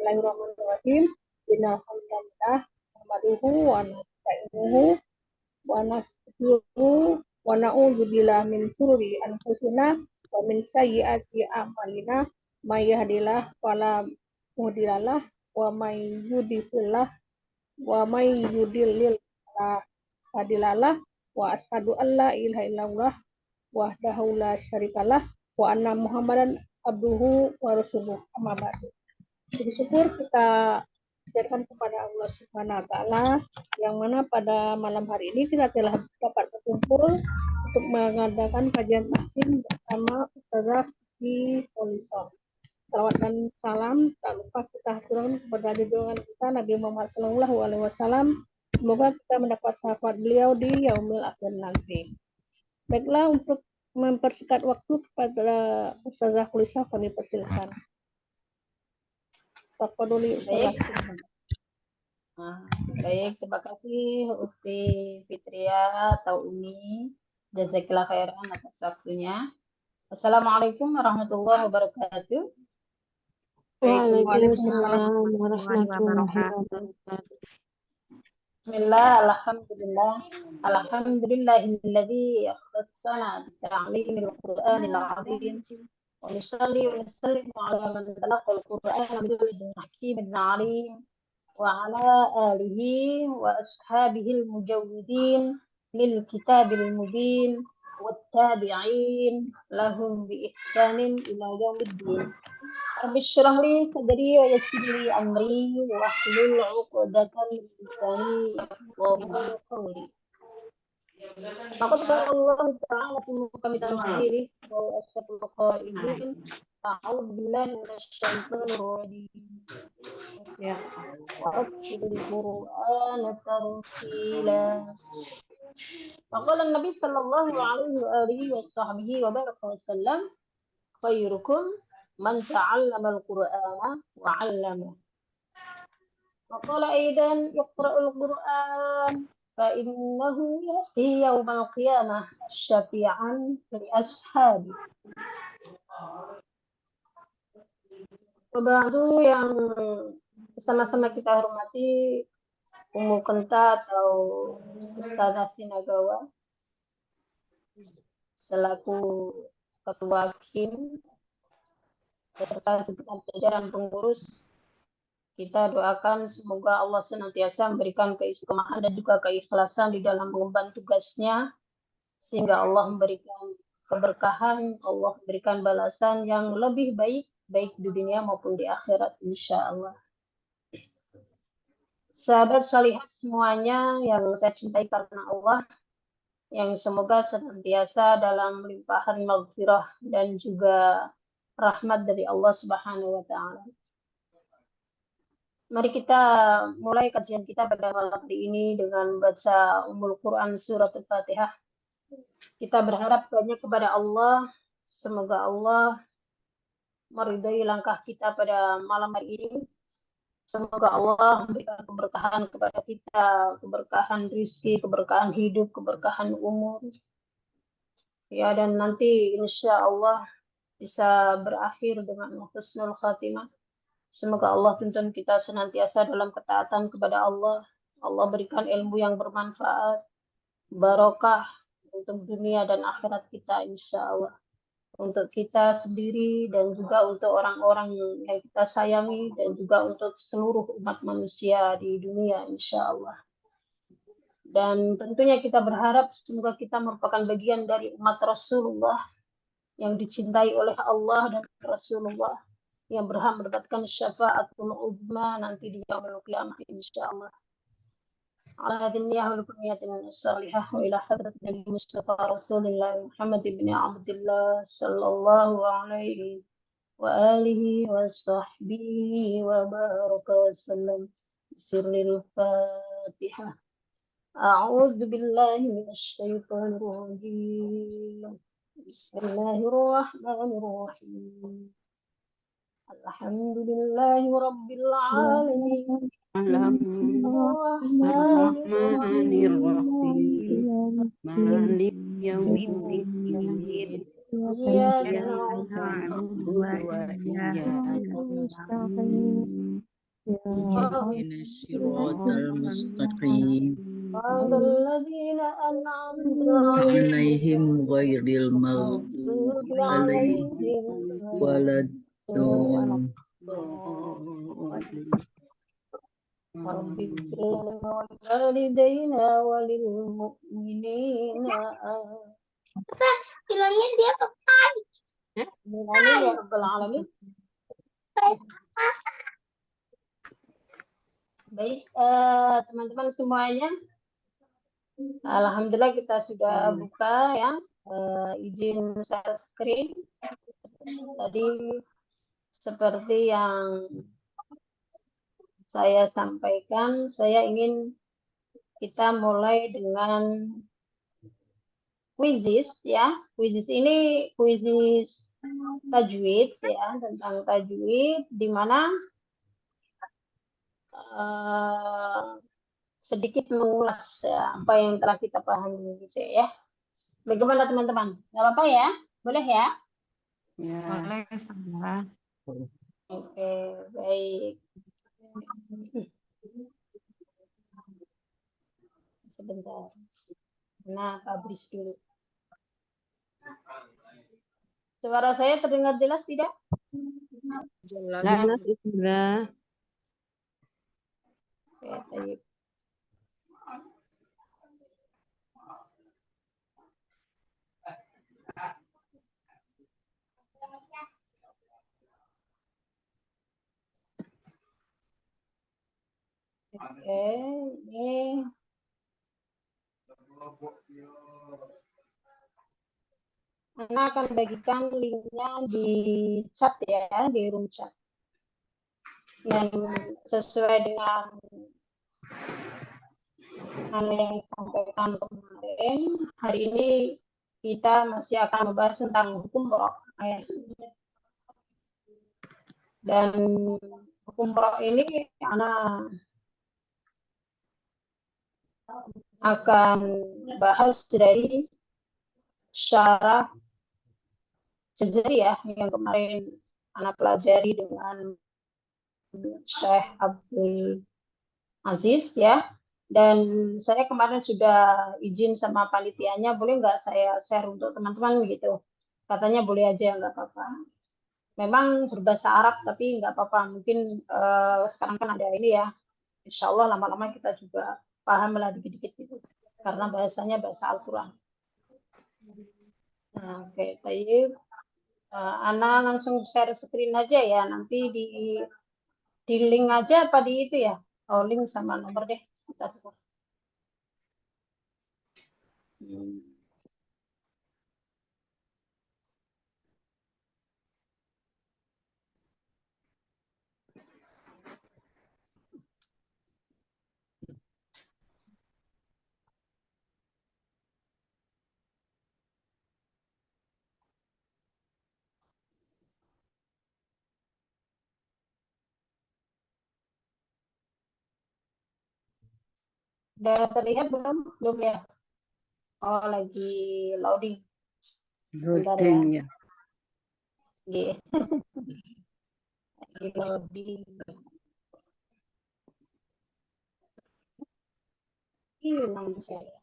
Bismillahirrahmanirrahim. Innal hamdalillah nahmaduhu wa nasta'inuhu wa nastaghfiruhu wa na'udzu billahi min shururi anfusina wa min sayyiati a'malina may yahdihillahu fala mudhillalah wa may yudhlil fala hadiyalah wa asyhadu an la ilaha illallah wahdahu la syarikalah wa anna muhammadan abduhu wa rasuluh. Amma ba'du. Jadi syukur kita haturkan kepada Allah Subhanahu wa taala yang mana pada malam hari ini kita telah dapat berkumpul untuk mengadakan kajian tahsin bersama Ustazah di Polisong. Salawat dan salam tak lupa kita haturkan kepada junjungan kita Nabi Muhammad SAW. Semoga kita mendapat syafaat beliau di yaumil akhir nanti. Baiklah, untuk mempersingkat waktu kepada Ustazah Polisong kami persilakan. Baik, terima kasih Ukti Fitria atau Umi. Jazakallah khairan atas waktunya. Assalamualaikum warahmatullahi wabarakatuh. Waalaikumsalam warahmatullahi wabarakatuh. Bismillah, alhamdulillahilladzi khassana bita'limil Qur'anil 'azim. Wa nusalli wa nusallimu 'ala man talaqal Qur'ana min ladun hakimin 'alim wa 'ala alihi wa ashabihil mujawwidin lil kitabil mubin wat tabi'in lahum bi ihsanin ila yaumiddin. Rabbi shrah li sadri wa yassir li amri wa hlul 'uqdatam min lisani yafqahu qawli. Maka Allah Ta'ala kami tanzili wa asyraful qaidin a'udzu billahi minasyaitonir rajim. Ya. Wa rattilil Qur'ana tartila. Faqala Nabi sallallahu alaihi wa alihi wa sahbihi wa baraka wa sallam, khairukum man ta'allama al-Qur'ana wa 'allama. Faqala aidan iqra'ul Qur'an فإنه يأتي يوم القيامة شفيعا لأصحابه. Kemudian yang sama-sama kita hormati Ummu Kenta atau Ustazah Sinagawa selaku Ketua KIM beserta segenap jajaran pengurus. Kita doakan semoga Allah senantiasa memberikan keistiqomahan dan juga keikhlasan di dalam mengemban tugasnya, sehingga Allah memberikan keberkahan, Allah memberikan balasan yang lebih baik, baik di dunia maupun di akhirat, insya Allah. Sahabat salihat semuanya yang saya cintai karena Allah, yang semoga senantiasa dalam limpahan maghfirah dan juga rahmat dari Allah Subhanahu wa Ta'ala. Mari kita mulai kajian kita pada malam hari ini dengan baca Ummul Quran Surat Al-Fatihah. Kita berharap banyak kepada Allah, semoga Allah meridai langkah kita pada malam hari ini. Semoga Allah memberikan keberkahan kepada kita, keberkahan rizki, keberkahan hidup, keberkahan umur. Ya, dan nanti insya Allah bisa berakhir dengan husnul khatimah. Semoga Allah tuntun kita senantiasa dalam ketaatan kepada Allah. Allah berikan ilmu yang bermanfaat, barokah untuk dunia dan akhirat kita insya Allah. Untuk kita sendiri dan juga untuk orang-orang yang kita sayangi dan juga untuk seluruh umat manusia di dunia insya Allah. Dan tentunya kita berharap semoga kita merupakan bagian dari umat Rasulullah yang dicintai oleh Allah dan Rasulullah, yang berhak mendapatkan syafaatul uzma nanti di yaumil qiyamah insyaallah. Ala dunya wal kunyatin salihah wa ila hadrat Nabi Mustafa Rasulullah Muhammad ibn Abdullah sallallahu alaihi wa alihi wa sahbihi wa baraka wa sallam. Sirril Fatihah. A'udzu billahi minasy syaithanir rajim. Bismillahirrahmanirrahim. Alhamdulillahi Rabbil Alamin. Bismillahirrahmanirrahim. Malik yaumiddin. Iyyaka na'budu wa iyyaka nasta'in. اهدنا الصراط المستقيم الذين أنعمت عليهم غير المغضوب عليهم ولا الضالين رب اغفر لوالدينا وللمؤمنين bilangnya dia tepat. Amin ya rabbal alamin. Baik, teman-teman semuanya, alhamdulillah kita sudah buka ya. Izin share screen. Tadi seperti yang saya sampaikan, saya ingin kita mulai dengan kuisis ya. Kuisis ini kuisis tajwid ya, tentang tajwid, di mana sedikit mengulas ya, apa yang telah kita pahami gitu ya. Bagaimana teman-teman? Nggak apa-apa ya? Boleh ya? Ya. Boleh, Ustazah. Oke, baik. Sebentar. Nah, publish dulu. Suara saya terdengar jelas tidak? Jelas, Ustazah. Oke, baik. Oke, ini Ana akan bagikan linknya di chat ya, di room chat. Dan sesuai dengan yang disampaikan kemarin, hari ini kita masih akan membahas tentang hukum pokok. Dan hukum pokok ini Ana akan bahas dari syarah Jazari ya, yang kemarin Ana pelajari dengan Syekh Abdul Aziz ya. Dan saya kemarin sudah izin sama panitianya, boleh nggak saya share untuk teman-teman gitu. Katanya boleh aja, nggak apa-apa. Memang berbahasa Arab, tapi nggak apa-apa. Mungkin sekarang kan ada ini ya. Insya Allah lama-lama kita juga paham lah dikit-dikit gitu. Karena bahasanya bahasa Al-Quran. Nah, oke, Tayyib. Ana langsung share screen aja ya. Nanti di link aja apa di itu ya? Oh, link sama nomor deh. Kita buka. Udah terlihat belum? Belum ya? Oh, lagi loading. Bentar ya. Loading ya. Iya. Lagi loading. Hilang saya.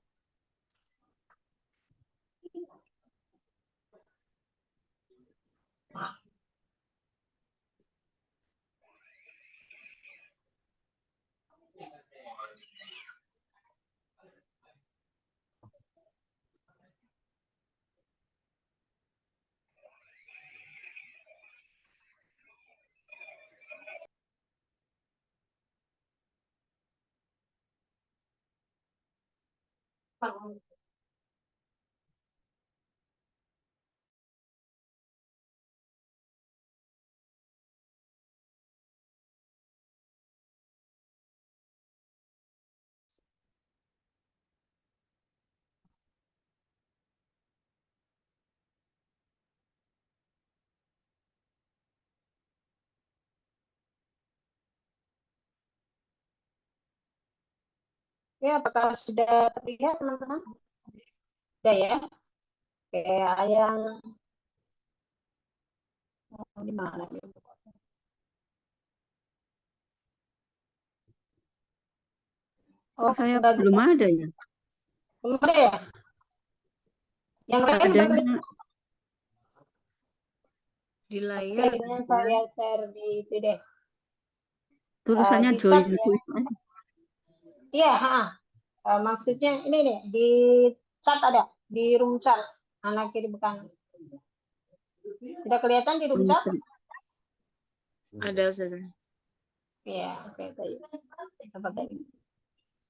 Ya, apakah sudah terlihat teman-teman? Sudah ya? Kayak yang di mana? Oh, Saya enggak belum bisa. ada ya. Belum ada ya? Yang lain udah Adanya kelihatan. di Oke, layar ini ada. saya share di itu deh. Tulisannya Di chat join ya. quiz aja. Iya, maksudnya ini nih di chat ada di room chat anak kiri kanan. Sudah kelihatan di room chat? Ada Ustaz. Iya, oke baik. Apa tadi?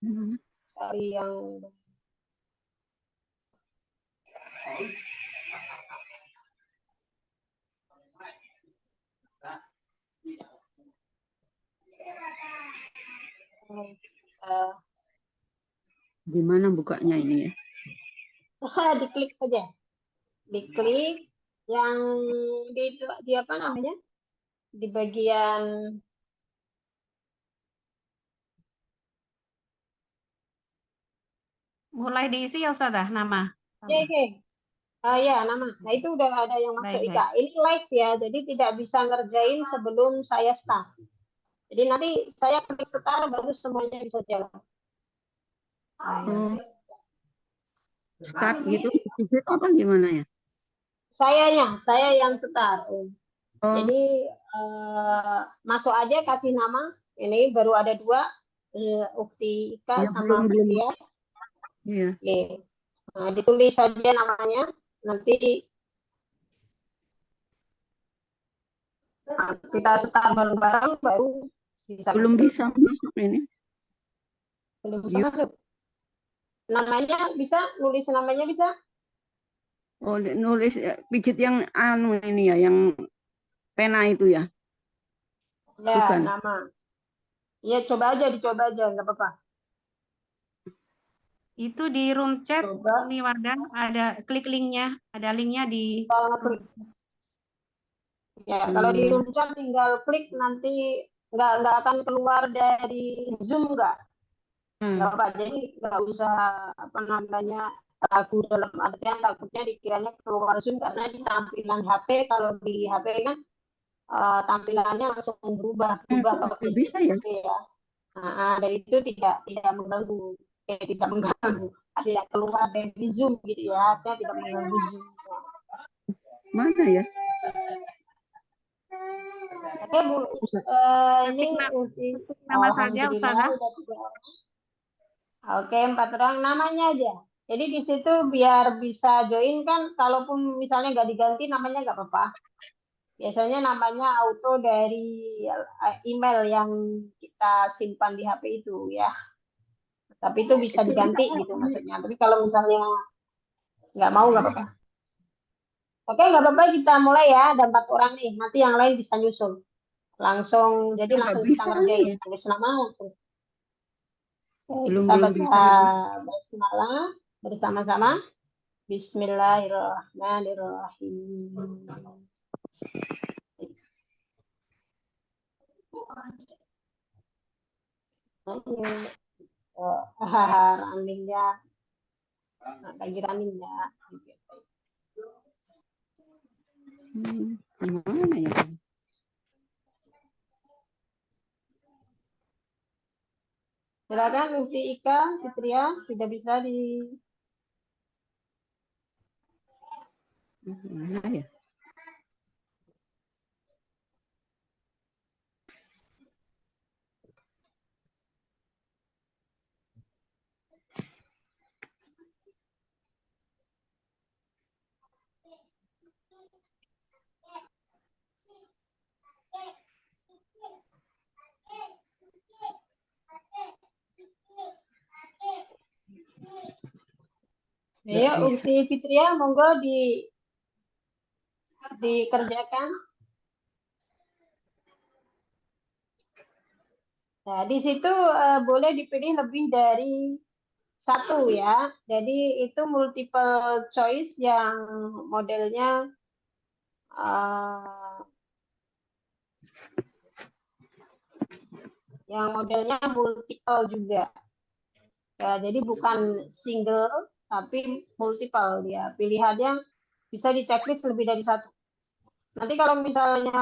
Hmm. Dari yang eh, Gimana bukanya ini ya? diklik saja. Diklik yang di apa namanya? Di bagian Mulai diisi ya Ustazah nama. oke. Ya, nama. Nah, itu udah ada yang masuk Baik, Ika. Ini live ya, jadi tidak bisa ngerjain sebelum saya start. Jadi nanti saya klik start baru semuanya bisa jalan. Oh, start gitu, visit apa gimana ya? Saya yang start. Oh, Jadi masuk aja kasih nama. Ini baru ada 2, Ukti Ika ya sama belum. Fitriya. Iya. Oke. Nah, ditulis saja namanya. Nanti kita start bareng-bareng baru bisa Belum masuk. bisa masuk ini. Belum bisa Yuk. masuk. Namanya bisa, nulis namanya bisa. Oh, nulis pijit yang anu ini ya, yang pena itu ya. Ya, Bukan. nama. Ya, dicoba aja, nggak apa-apa. Itu di room chat Coba. Umi Wardah ada klik linknya, ada linknya di. Klik. Ya, kalau di room chat tinggal klik nanti nggak akan keluar dari Zoom nggak apa. Jadi nggak usah apa namanya ragu dalam artian takutnya dikiranya keluar Zoom karena di tampilan HP kalau di HP kan tampilannya langsung berubah Bisa ya. ya. Nah, dari itu tidak mengganggu, tidak mengganggu, tidak keluar dari Zoom gitu ya, artinya tidak mengganggu Zoom. Mana ya? Oke Bu, ini nama saja Ustazah. udah 3 orang. Oke, 4 orang namanya aja. Jadi di situ biar bisa join kan, kalaupun misalnya nggak diganti namanya nggak apa-apa. Biasanya namanya auto dari email yang kita simpan di HP itu ya. Tapi itu bisa diganti gitu maksudnya. Tapi kalau misalnya nggak mau nggak apa-apa. Oke, nggak apa-apa kita mulai ya. Ada 4 orang nih. Nanti yang lain bisa nyusul. Langsung, jadi Nggak langsung kita bisa ngerjain. ya. Tulis nama langsung. Oke, Belum kita bisa. baca basmalah bersama-sama. Bismillahirrahmanirrahim. Running ya. Lagi running ya. Mana ya? Silakan Uci Ika, Fitria sudah bisa di. Mana ya? Ya, Ukti Fitria, monggo dikerjakan. Nah, di situ boleh dipilih lebih dari 1 ya. Jadi itu multiple choice yang modelnya multiple juga. Ya, jadi bukan single tapi multiple dia. Pilihannya bisa di checklist lebih dari 1. Nanti kalau misalnya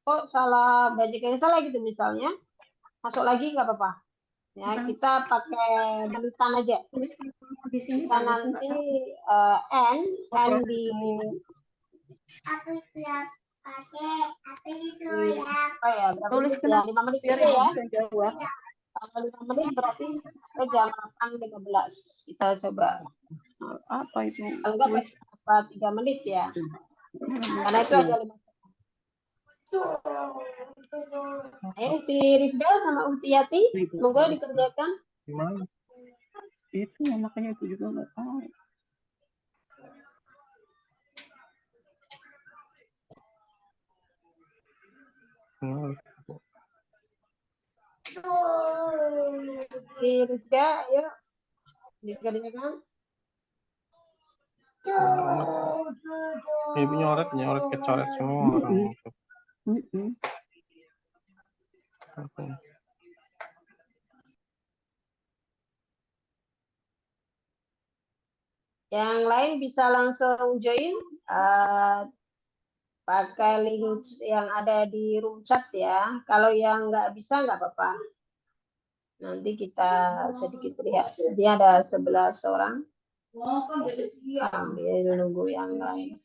kok salah banyak yang salah gitu misalnya, masuk lagi nggak apa-apa. Ya, kita pakai bulutan aja. Di sini Kita nanti N di oh ya, berapa tulis menit ya? 5 menit biar aja ibu ya. bisa jawab. Kalau 5 menit berarti sampai jam 8.15. Kita coba. Apa itu? Kalau enggak Tulis. apa 3 menit ya. Karena itu aja 5 menit. Nah, Ukti Rifda sama Ukti Yati, monggo dikerjakan. Itu makanya itu juga nggak tahu. Ukti Rifda, ayo dikerjakan. Ibu nyoret kecoret semua orang. Yang lain bisa langsung join pakai link yang ada di room chat ya. Kalau yang nggak bisa nggak apa-apa. Nanti kita sedikit lihat. Jadi ada 11 orang. Sambil nunggu yang lain.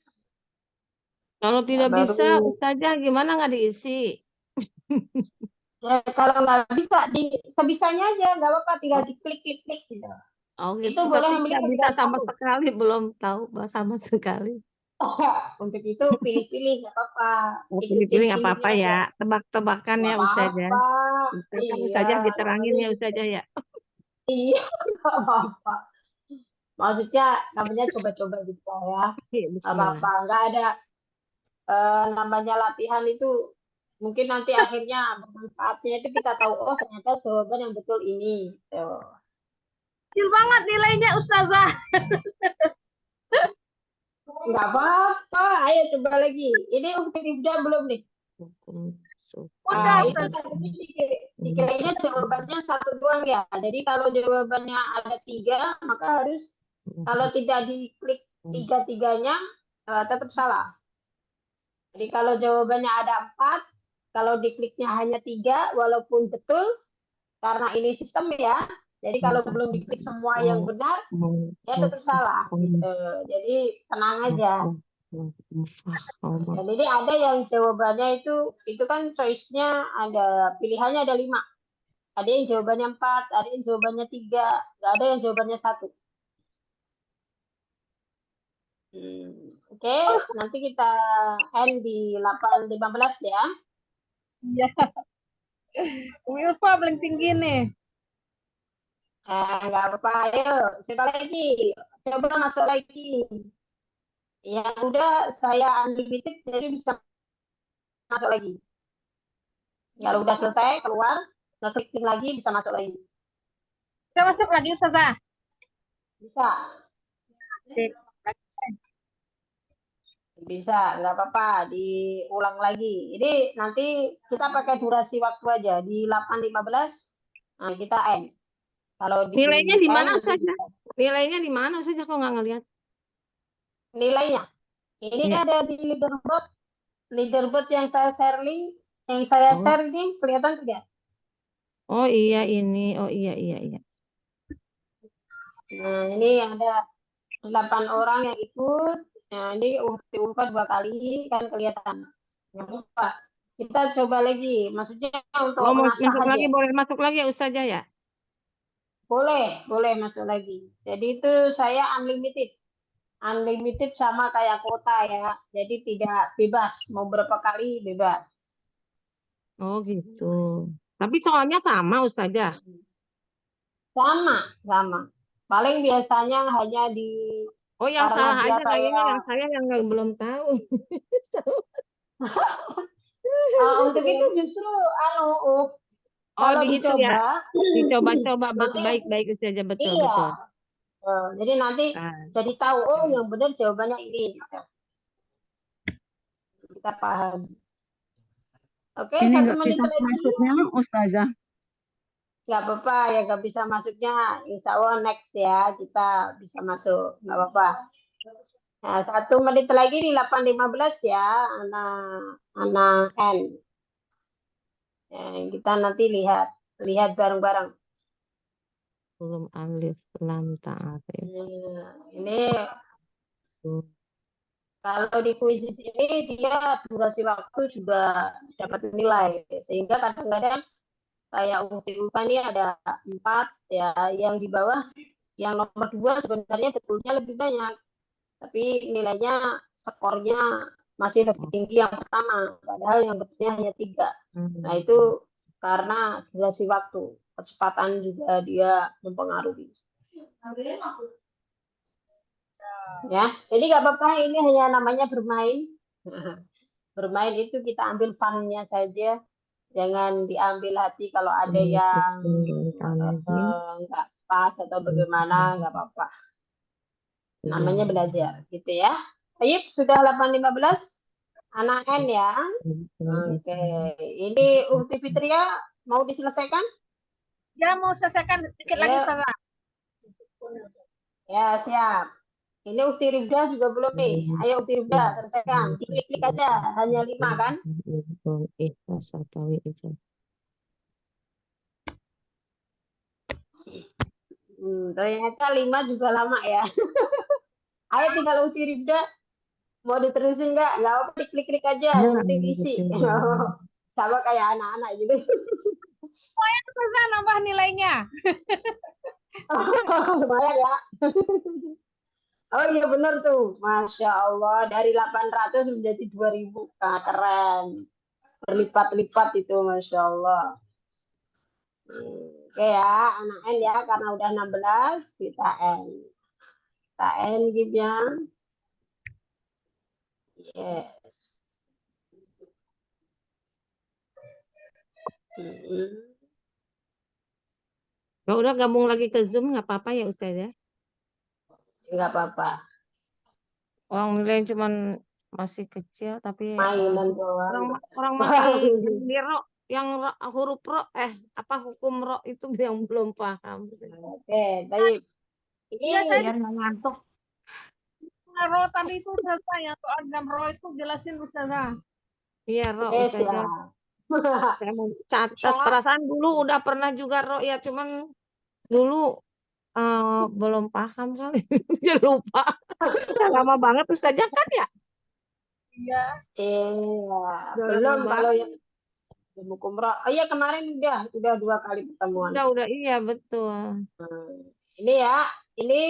Kalau tidak baru- bisa, Ustazah gimana nggak diisi? Ya kalau nggak bisa sebisanya aja, nggak apa-apa, tinggal diklik gitu. Oh gitu. Itu boleh Tapi membeli nggak bisa kebijakan. sama sekali, belum tahu sama sekali. Untuk itu pilih-pilih nggak apa-apa. Oh, Ikutin pilih-pilih nggak pilihnya apa-apa aja. ya, tebak-tebakan ya Nggak Ustazah. apa-apa. Kan Iya, Ustazah diterangin ya namanya- Ustazah ya. Iya, nggak apa-apa. Maksudnya namanya coba-coba gitu ya. Iya, Nggak bismillah. apa-apa, nggak ada namanya latihan itu. Mungkin nanti akhirnya bermanfaatnya itu kita tahu, oh ternyata jawaban yang betul ini. Tuh. Kecil banget nilainya Ustazah. Nggak apa-apa, ayo coba lagi. Ini Ukti Rifda belum nih? Udah, Itu tadi dikiranya jawabannya 1 doang ya. Jadi kalau jawabannya ada 3, maka harus kalau tidak diklik 3-tiganya tetap salah. Jadi kalau jawabannya ada 4, kalau dikliknya hanya 3, walaupun betul, karena ini sistem ya. Jadi kalau belum diklik semua yang benar, ya tetap salah. Gitu. Jadi tenang aja. Dan ini ada yang jawabannya itu kan choice-nya ada, pilihannya ada 5. Ada yang jawabannya 4, ada yang jawabannya 3, nggak ada yang jawabannya 1. Oke, nanti kita end di 8.15 ya. Iya. Wilfa paling tinggi nih. Nggak apa-apa, ayo sekali lagi, coba masuk lagi. Yang udah saya unlimited, jadi bisa masuk lagi. Kalau udah selesai, keluar, ngeklik lagi, bisa masuk lagi. Bisa masuk lagi Ustazah. Bisa. Bisa, nggak apa-apa, diulang lagi. Ini nanti kita pakai durasi waktu aja, di 8.15, nah kita end. Kalau Nilainya di mana end, saja? Nilainya di mana saja kok nggak ngelihat? Nilainya. Ini Iya. ada di leaderboard yang saya share link, yang saya share ini kelihatan tidak? Oh iya ini, oh iya. Nah ini ada 8 orang yang ikut. Nah ini Ukti Ulfa 2 kali kan kelihatan. Nggak apa-apa. Kita coba lagi. Maksudnya untuk Oh mau mengasah masuk aja. lagi, boleh masuk lagi ya Ustazah ya? Boleh masuk lagi. Jadi itu saya unlimited. Unlimited sama kayak kuota ya. Jadi tidak bebas. Mau berapa kali bebas. Oh gitu. Tapi soalnya sama Ustazah. Sama. Paling biasanya hanya di Oh yang karena salah dia aja kayaknya saya- yang saya yang belum tahu. untuk itu justru Oh kalau di itu ya. dicoba, Dicoba-coba Nanti- baik-baik Ustazah, betul. iya. Jadi nanti Ah. jadi tahu yang benar jawabannya ini. Kita paham. Oke, Ini 1 nggak menit bisa lagi. masuknya, Ustazah. Nggak apa-apa ya, nggak bisa masuknya. Insya Allah next ya kita bisa masuk, nggak apa-apa. Nah, 1 menit lagi di 8.15 ya, anak N. Kita nanti lihat bareng-bareng. Belum alif lam ta'arif. Ini kalau di kuisis ini dia durasi waktu juga dapat nilai, sehingga kadang-kadang kayak ukti UPA ini ada 4 ya, yang di bawah, yang nomor 2 sebenarnya betulnya lebih banyak, tapi nilainya skornya masih lebih tinggi yang pertama, padahal yang betulnya hanya 3. Nah itu karena durasi waktu, kecepatan juga dia mempengaruhi. Ya, jadi nggak apa-apa, ini hanya namanya bermain. Bermain itu kita ambil fun-nya saja, jangan diambil hati kalau ada yang nggak pas atau bagaimana, nggak apa-apa. Namanya belajar, gitu ya. Baik, sudah 8.15, anak N ya. Oke, ini Ukti Fitria mau diselesaikan? Ya mau selesaikan sedikit lagi Ustazah. Ya, siap. Ini Ukti Ribda juga belum nih. Ayo Ukti Ribda, selesaikan. Diklik-klik aja, hanya 5 kan? Ternyata 5 juga lama ya. Ayo tinggal Ukti Ribda. Mau diterusin nggak? Nggak apa, klik-klik aja, yang penting isi. Sama kayak anak-anak gitu. Pokoknya Ustazah nambah nilainya. Lumayan ya. Oh iya benar tuh. Masya Allah. Dari 800 menjadi 2000. Nah, keren. Berlipat-lipat itu. Masya Allah. Oke ya. Anak N ya. Karena udah 16. Kita N. Kita N gitu ya. Yes. Kalau udah gabung lagi ke Zoom nggak apa-apa ya Ustaz ya? Nggak apa-apa. Orang nilai cuman masih kecil tapi Mainan doang. orang masih di ro, yang huruf ro apa hukum ro itu yang belum paham. Oke, baik. Ini Iya, saya biar nggak ngantuk. roh tadi itu Ustazah yang soal 6 roh itu jelasin Ustazah. Iya ro Oke, Ustaz. siap. Saya mau catat, perasaan dulu udah pernah juga ro ya, cuman dulu belum paham kali. Dia lupa. Udah lama banget Ustazah kan ya? Iya. Belum kalau yang hukum roh. Oh iya, kemarin udah 2 kali pertemuan. Udah iya betul. Ini ya, ini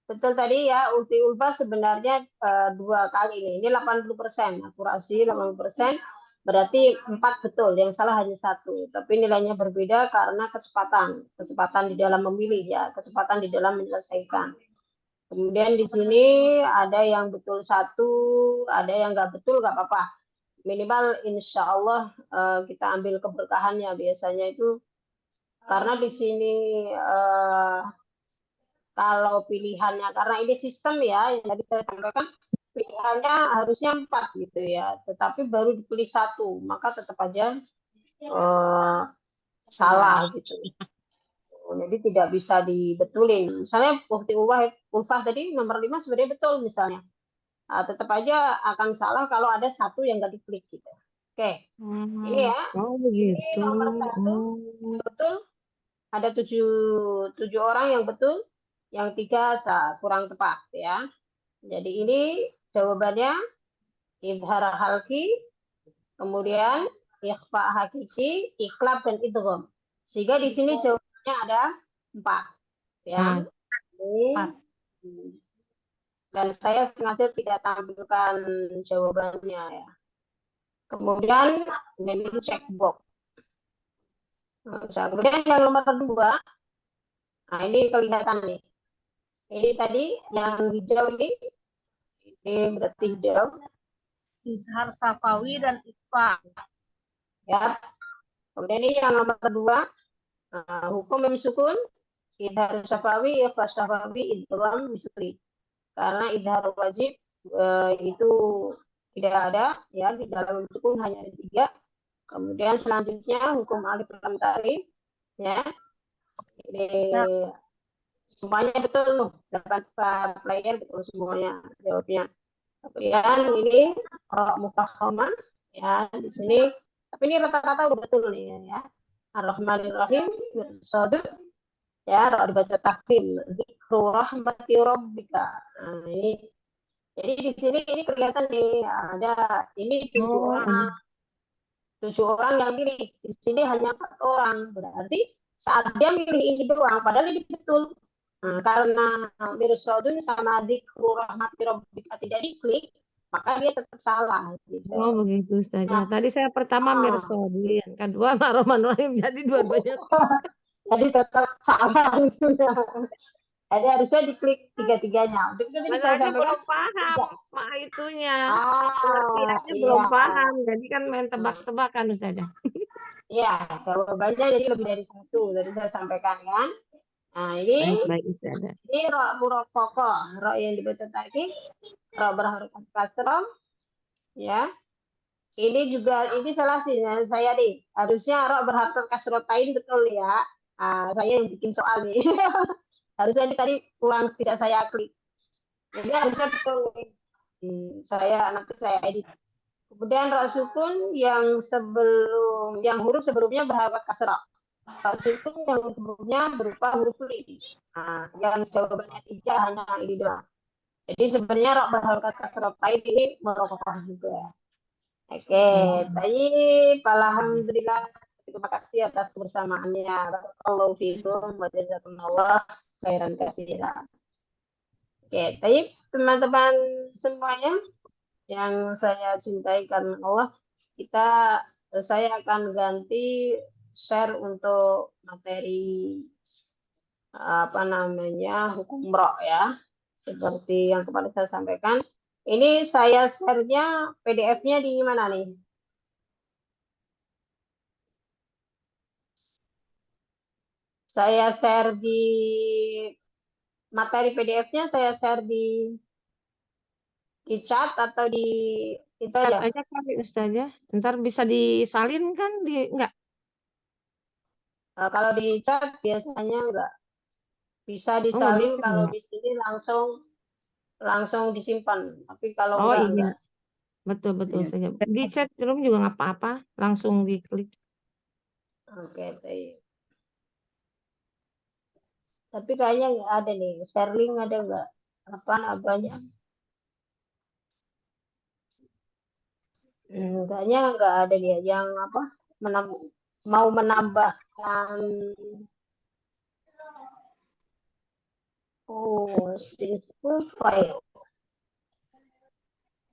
betul tadi ya, Ukti Ulfa sebenarnya 2 kali ini. Ini 80%, akurasi 80%. Berarti 4 betul, yang salah hanya 1. Tapi nilainya berbeda karena kecepatan di dalam memilih ya, kecepatan di dalam menyelesaikan. Kemudian di sini ada yang betul 1, ada yang nggak betul, nggak apa-apa. Minimal insya Allah kita ambil keberkahannya biasanya itu, karena di sini kalau pilihannya, karena ini sistem ya, yang tadi saya sampaikan, pilihannya harusnya 4 gitu ya, tetapi baru dipilih 1, maka tetap aja salah gitu. Jadi tidak bisa dibetulin. Misalnya bukti ulfah tadi nomor 5 sebenarnya betul misalnya. Tetap aja akan salah kalau ada 1 yang nggak diklik gitu. Oke. Ini ya. Oh begitu. Ini nomor 1 betul. Ada 7 orang yang betul, yang 3 kurang tepat ya. Jadi ini jawabannya idhar halki, kemudian ikhfa hakiki, iklab dan idgham. Sehingga di sini jawabannya ada 4 ya. Dan saya sengaja tidak tampilkan jawabannya ya. Kemudian ini check box. Nah, kemudian yang nomor 2, nah ini kelihatan nih. Ini tadi yang hijau ini berarti hijau. Izhar Safawi dan Ikhfa. Ya. Kemudian ini yang nomor 2, hukum mim sukun, idhar Safawi, ikhfa Safawi, idgham misli. Karena idhar wajib itu tidak ada ya, di dalam mim sukun hanya ada 3. Kemudian selanjutnya hukum alif lam ta'rif ya. Ini semuanya betul loh, 8 player betul semuanya jawabnya. Kemudian ini mufakhamah ya di sini, tapi ini rata-rata udah betul nih ya. Ar-Rahmanir Rahim, Sadu, Ya, ro dibaca takdim. Zikru rahmati rabbika. Nah, ini. Jadi di sini ini kelihatan nih ada ini 7 orang yang milih. Di sini hanya 4 orang. Berarti saat dia milih ini doang, padahal ini betul. Nah, karena mirsodun sama zikru rahmati rabbika tidak diklik, maka dia tetap salah. Gitu. Oh begitu saja. Nah, Tadi saya pertama mirsodin, yang kedua Rahman-Rahim, jadi dua-duanya. jadi tetap salah. Jadi harusnya diklik tiga-tiganya. Untuk itu Mas saya aja sampaikan. belum paham mak itunya. Pengertiannya Iya. belum paham. Jadi kan main tebak-tebakan saja. Iya, jawabannya jadi lebih dari satu. Jadi saya sampaikan kan. Nah, Baik saja. ini ro murokoko, ro yang dibaca tadi, ro berharokat kasroh, ya. Ini juga ini salah sih saya nih. Harusnya ro berharokat kasrotain betul ya. Saya yang bikin soal nih. Harusnya ini tadi kurang tidak saya klik. Jadi harusnya betul nih. Nanti saya edit. Kemudian ro sukun yang huruf sebelumnya berharokat kasroh. Ro sukun yang sebelumnya berupa huruf li. Yang jawabannya 3 hanya ini doang. Jadi sebenarnya rok berharokat kasrotain ini merokok juga. Oke, baik. Alhamdulillah. Terima kasih atas kebersamaannya. Barakallahu fiikum wa jazakumullah khairan katsiran. Oke, baik teman-teman semuanya yang saya cintai karena Allah, saya akan ganti share untuk materi hukum rok ya. Seperti yang kemarin saya sampaikan. Ini saya share-nya PDF-nya di mana nih? Saya share di materi PDF-nya, saya share di chat atau di itu Chat aja. aja kali Ustazah. Ntar bisa disalin kan? Enggak? Kalau di chat biasanya enggak bisa disalin, Gitu kalau enggak? di sini langsung disimpan. Tapi kalau Oh enggak. iya. Betul saja. Di chat room juga nggak apa-apa. Langsung diklik. Oke, baik. Tapi kayaknya nggak ada nih. Share link ada nggak? Apanya? Kayaknya nggak ada dia yang mau menambahkan. Oh, display file.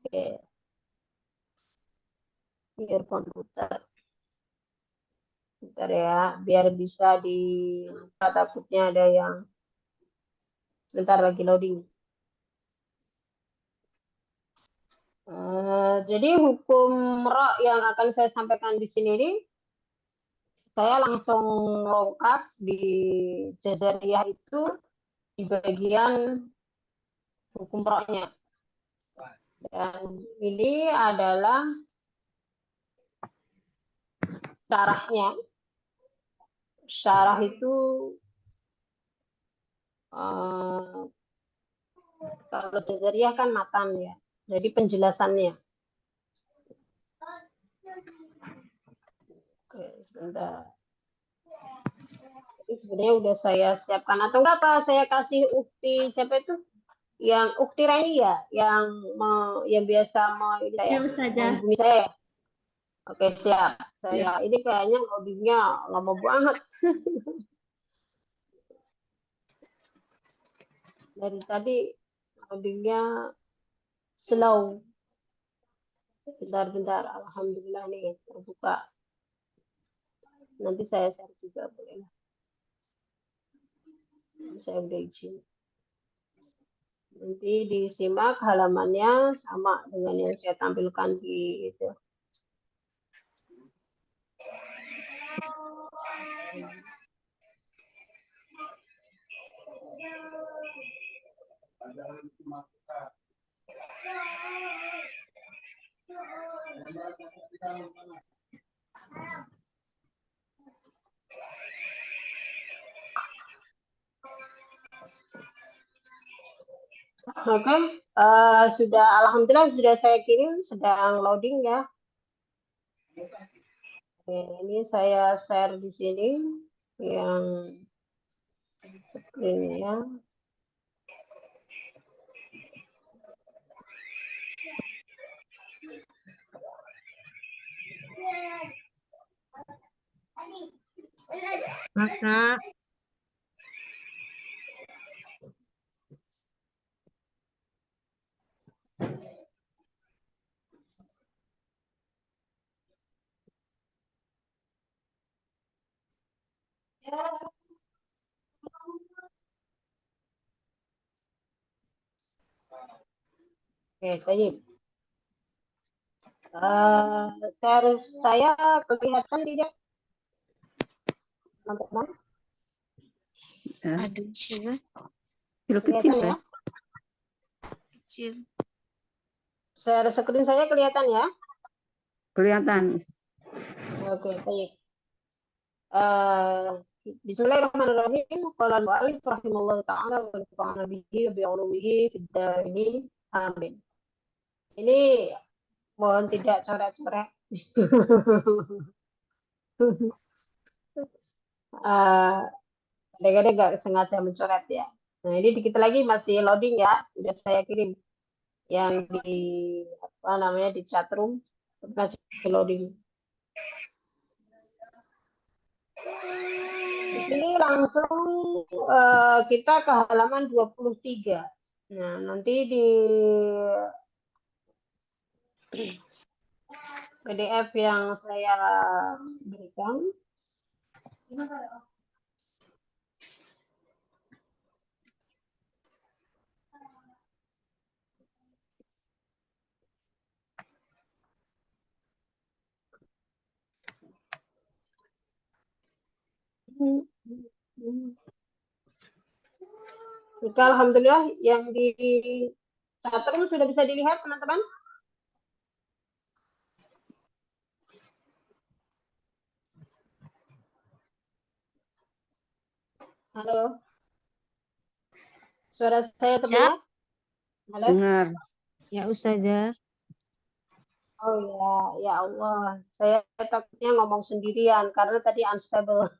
Oke. Biar komputer. Bentar ya, biar bisa dibuka, takutnya ada yang bentar lagi loading. Jadi hukum ro yang akan saya sampaikan di sini ini, saya langsung lengkap di Jazariyah itu di bagian hukum ro-nya. Dan ini adalah syarahnya. Syarah itu kalau Jazariyah kan matan ya. Jadi penjelasannya. Oke, sebentar. Jadi sebenarnya udah saya siapkan atau enggak apa saya kasih ukti siapa itu? Yang ukti Raini ya, yang biasa mau ini saya. Menghubungi saya. Oke, siap. Saya ini kayaknya loadingnya lama banget. Dari tadi loadingnya slow. Bentar. Alhamdulillah nih terbuka. Nanti saya share juga boleh. Saya udah izin. Nanti disimak halamannya sama dengan yang saya tampilkan di itu. Oke, alhamdulillah sudah saya kirim, sedang loading ya. Oke, ini saya share di sini yang Ini ya. Kakak, Oke, baik. Saya kelihatan tidak, teman-teman? Ya, Aduh, coba kecil Kelihatan ya. ya? kecil. Share screen saya kelihatan ya? Kelihatan. Oke, baik. Bismillahirrahmanirrahim. Qala al-mu'allif rahimallahu ta'ala wa nafa'ana bihi wa bi'ulumihi fid dharain. Amin. Ini mohon tidak coret-coret. Kadang-kadang nggak sengaja mencoret ya. Nah, ini dikit lagi masih loading ya. Sudah saya kirim yang di apa namanya di chat room masih loading. Di sini langsung kita ke halaman 23. Nah, nanti di PDF yang saya berikan. Oke, alhamdulillah yang di chatroom sudah bisa dilihat teman-teman. Halo. Suara saya terdengar? Halo. Dengar. ya Ustazah. Oh ya, ya Allah. Saya takutnya ngomong sendirian karena tadi unstable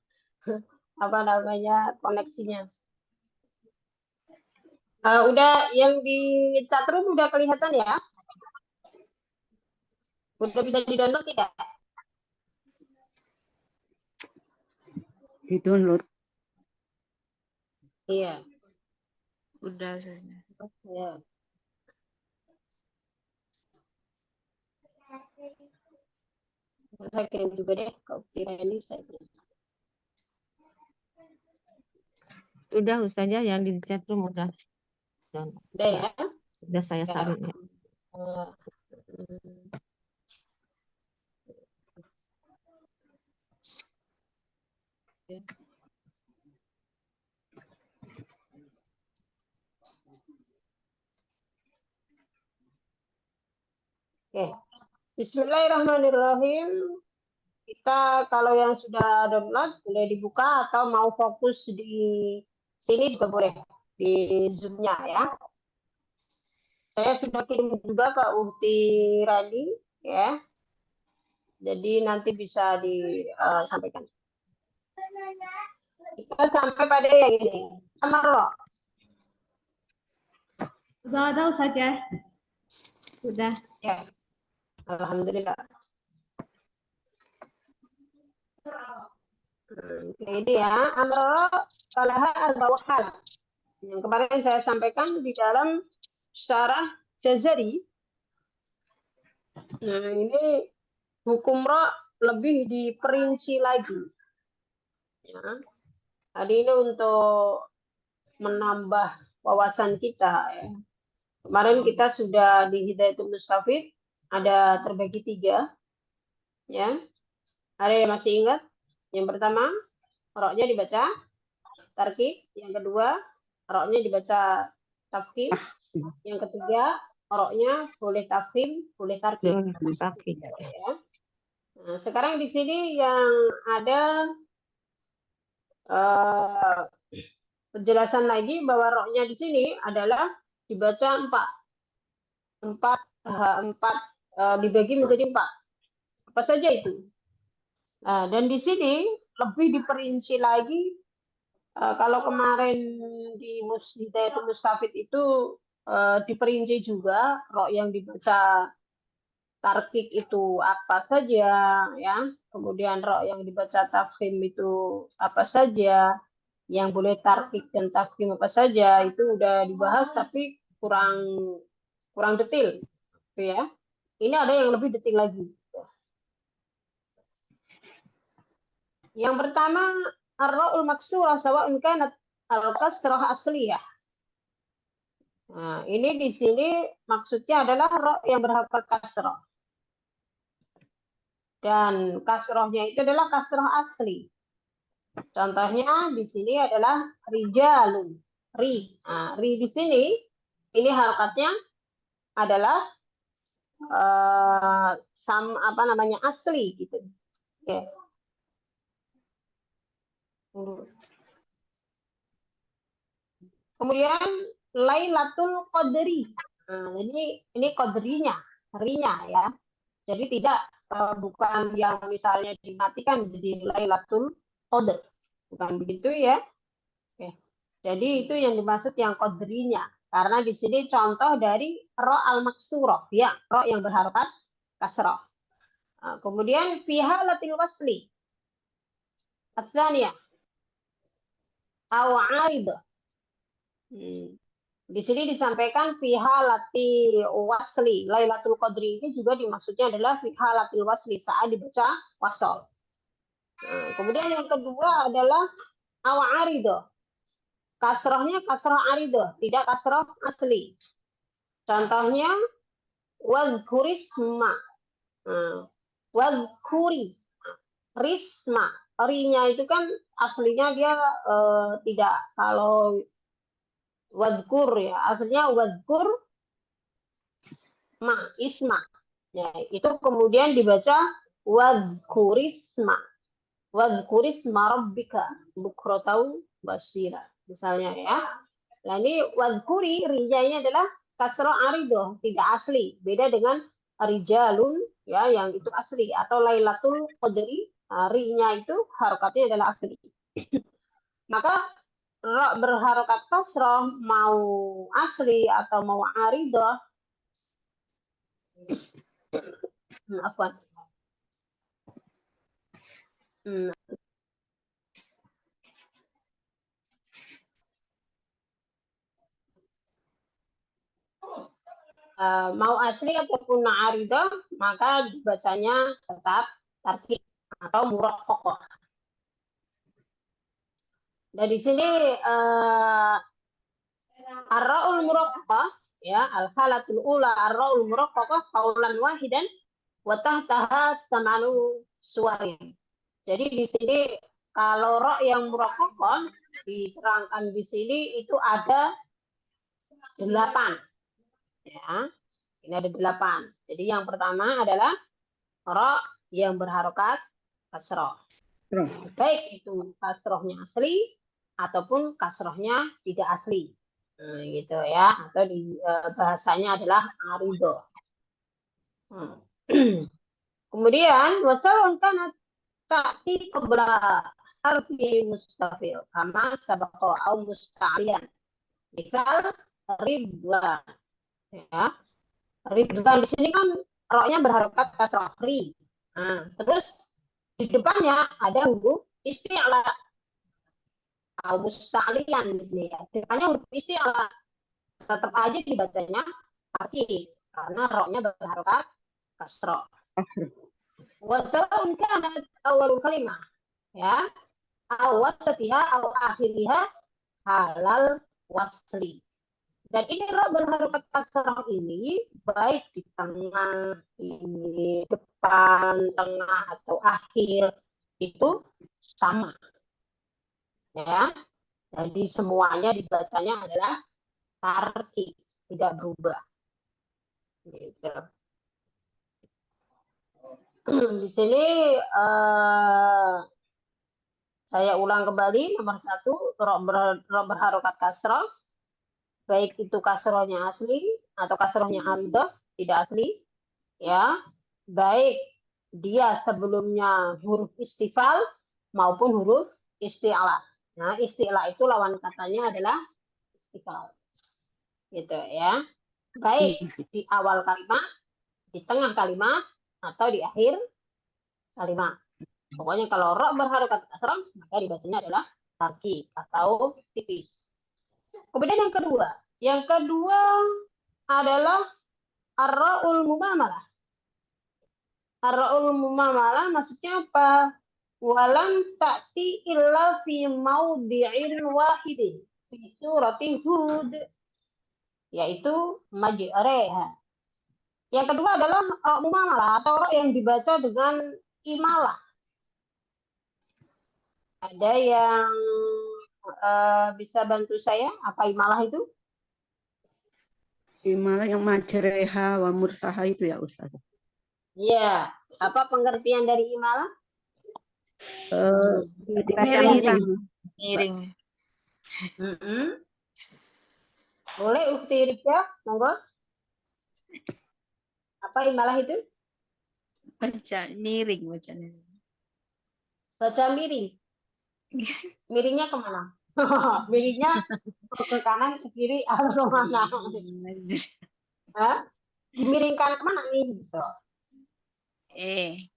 apa namanya koneksinya. Udah yang di chatroom udah kelihatan ya? Udah bisa di-download tidak? Di-download. Iya. Udah Ustazah. Ya. Saya kirim juga deh ke ini saya kirim. Udah Ustazah yang di chat room udah. Udah ya? Udah saya salin ya. Oke. Bismillahirrahmanirrahim. Kita kalau yang sudah download boleh dibuka atau mau fokus di sini juga boleh di Zoom-nya ya. Saya sudah kirim juga ke Uhti Radi ya. Jadi nanti bisa disampaikan. Kita sampai pada yang ini. Amaro. Sudah ada saja. Sudah. Ya. Alhamdulillah. Ini ya, Amro Salaha al-Bawahal. Yang kemarin saya sampaikan di dalam syarah Jazari. Nah, ini hukum ro lebih diperinci lagi. Ya. Tadi ini untuk menambah wawasan kita. Ya. Kemarin kita sudah di Hidayatul Mustafid ada terbagi 3. Ya. Ada yang masih ingat? Yang pertama, roknya dibaca tarkib. Yang kedua, roknya dibaca tafkhim. Yang ketiga, roknya boleh tafkhim, boleh tarkib. Ya. Nah, sekarang di sini yang ada penjelasan lagi bahwa roknya di sini adalah dibaca 4 dibagi menjadi 4. Apa saja itu? Nah, dan di sini lebih diperinci lagi Kalau kemarin di Hidayatul Mustafid itu diperinci juga ro yang dibaca tarkik itu apa saja, ya. Kemudian ro yang dibaca tafkhim itu apa saja, yang boleh tarkik dan tafkhim apa saja, itu udah dibahas tapi kurang detail, gitu ya. Ini ada yang lebih detail lagi. Yang pertama, ar-ra'ul maksurah sawa'un kanat al-kasrah asliyah. Nah, ini di sini maksudnya adalah ro yang berharokat kasrah. Dan kasrohnya itu adalah kasroh asli. Contohnya di sini adalah rijalun. Nah, ri di sini ini harokatnya adalah asli gitu. Oke. Kemudian Lailatul Qadri. Nah, ini qadrinya, rinya ya. Jadi tidak bukan yang misalnya dimatikan jadi Lailatul Qadr. Bukan begitu ya. Oke. Jadi itu yang dimaksud yang qadrinya. Karena di sini contoh dari ro al-maksurah, ya, ro yang berharokat kasrah. Nah, kemudian fi halatil wasli. Atsaniyah. Aw 'aridah. Di sini disampaikan fi halati wasli. Lailatul Qadri ini juga dimaksudnya adalah fi halatil wasli saat dibaca wasol. Nah, kemudian yang kedua adalah aw 'aridah. Kasrohnya kasroh aridah, tidak kasroh asli. Contohnya wazkurisma. Wazkuri. Risma. Rinya itu kan aslinya dia tidak, kalau wazkur ya, aslinya wazkur ma, isma. Ya, itu kemudian dibaca wazkurisma. Wazkurisma rabbika bukrotau basira. Misalnya ya. Nah ini wazkuri, rijanya adalah kasroh aridoh, tidak asli. Beda dengan rijalun, ya, yang itu asli. Atau Lailatul Qadri, rinya itu harokatnya adalah asli. Maka ro berharokat kasroh, mau asli atau mau aridoh, afwan. Mau asli ataupun ma'aridah, maka bacanya tetap tarkib atau muraqqaqah. Dan di sini ar-ra'ul muraqqaqah, ya, al-halatul ula ar-ra'ul muraqqaqah qaulan wahidan wa tahtaha samanu suwarin. Jadi di sini kalau ra yang muraqqaqah diterangkan di sini itu ada 8. Ya, ini ada 8. Jadi yang pertama adalah ro yang berharokat kasroh. Baik itu kasrohnya asli ataupun kasrohnya tidak asli. Nah, gitu ya. Atau di bahasanya adalah arido. Kemudian wasalun kana ta'ti qabla harfi mustafil kama sabaqa au musta'liyan. Misal ridwan. Ya, ridwan di sini kan ro-nya berharokat kasrah ri. Nah, terus di depannya ada huruf isti'la atau musta'liyan di sini ya. Depannya huruf isti'la, tetap aja dibacanya tarkib karena ro-nya berharokat kasrah. Wa sawa'un kanat awalul kalimah, ya, aw wasatiha aw akhiriha halal wasli. Dan ini ro berharokat kasrah ini baik di tengah, di depan, tengah atau akhir itu sama. Ya. Jadi semuanya dibacanya adalah tarkib, tidak berubah. Gitu. Di sini saya ulang kembali nomor 1, ro berharokat kasrah. Baik itu kasrohnya asli atau kasrohnya aridah, tidak asli, ya, baik dia sebelumnya huruf istifal maupun huruf isti'la. Nah, istilah itu lawan katanya adalah istiqlal. Gitu ya. Baik di awal kalimat, di tengah kalimat, atau di akhir kalimat. Pokoknya kalau ro berharokat kasrah, maka dibacanya adalah tarkik atau tipis. Kemudian yang kedua adalah ar-ra'ul mumamalah. Ar-ra'ul mumamalah maksudnya apa? Walam ta'ti illa fi maudhi'in wahidin fi surati Hud, yaitu maj'reha. Yang kedua adalah ra' mumamalah atau ra' yang dibaca dengan imalah. Ada yang bisa bantu saya? Apa imalah itu? Imalah yang majreha wa mursaha itu ya Ustaz. Ya, apa pengertian dari imalah? Miring. Boleh Ukti Rika, monggo. Apa imalah itu? Baca miring bacanya. Baca miring. Miringnya kemana? Miringnya ke kanan, ke kiri, atau kemana? Dimiringkan kemana nih? Gitu.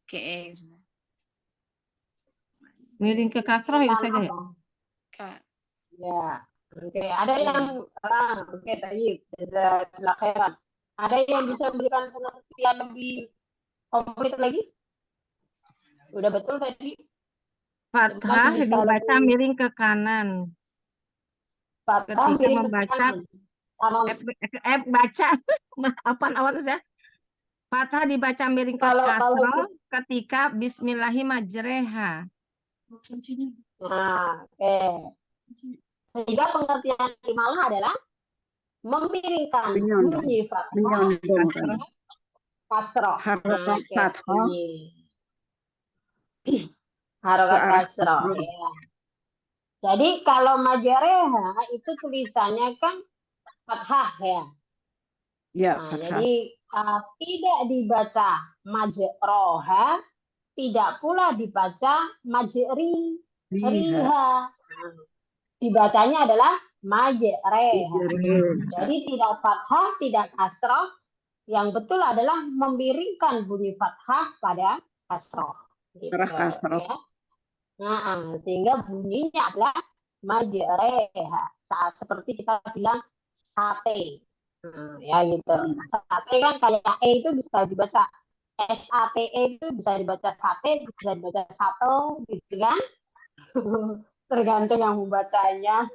Ke Miring ke kasrah ya Ustaz ya. Ya, oke. Ada yang oke tadi jazakallahu. Ada yang bisa memberikan pengertian lebih komplit lagi? Udah betul tadi? Fathah dibaca miring ke kanan. Fathah Ketika miring ke membaca kanan. baca apaan awal ya? Fathah dibaca miring ke kasrah ketika bismillahi majreha. Nah, oke. Sehingga pengertian imalah adalah memiringkan bunyi fathah kasrah. Harokat fathah. Harokat kasrah. Ya. Jadi kalau majareha itu tulisannya kan fathah ya. Ya, nah, fathah. jadi tidak dibaca majroha, tidak pula dibaca majriha. Dibacanya adalah majreha. Jadi tidak fathah, tidak kasrah. Yang betul adalah memiringkan bunyi fathah pada kasrah. Gitu, ya. Nah, sehingga bunyinya adalah majreha. Seperti kita bilang sate. Ya gitu. Sate kan kayak itu bisa dibaca SATE, itu bisa dibaca sate, bisa dibaca sato, gitu kan? Tergantung yang membacanya.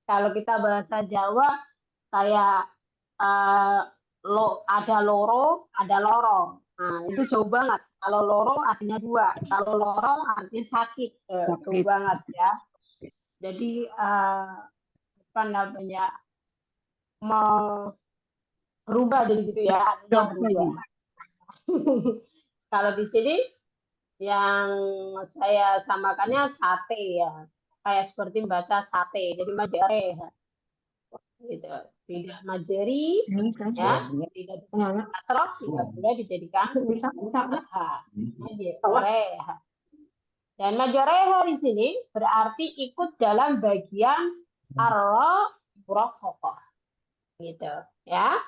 Kalau kita bahasa Jawa kayak ada loro, ada lorong. Nah, itu jauh banget. Kalau lorong artinya dua, kalau lorong artinya sakit. Jauh banget ya. Jadi apa namanya, mau berubah jadi gitu ya, artinya berubah. Kalau di sini yang saya samakannya sate ya, kayak seperti baca sate, jadi majare, gitu. Tidak majeri, ya, tidak kasroh, tidak boleh dijadikan majare. Dan majareha di sini berarti ikut dalam bagian arra muraqqaqah. Gitu, ya.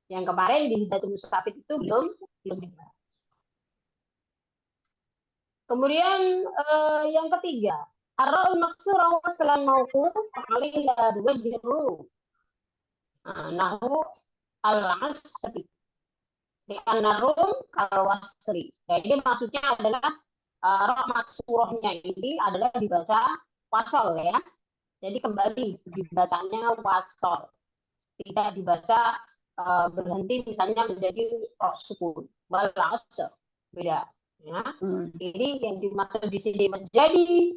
Yang kemarin di Hidayatul Mustafid itu belum dibahas. Kemudian yang ketiga, arra'ul maksura waslan mauquf alaiha wajru. Nahu al-asri. Di an-narum al-wasri. Jadi maksudnya adalah ra' maksurahnya ini adalah dibaca wasol ya. Jadi kembali dibacanya wasol. Tidak dibaca berhenti misalnya menjadi ra' sukun. Wal asr. Beda. Ya. Jadi yang dimaksud di sini menjadi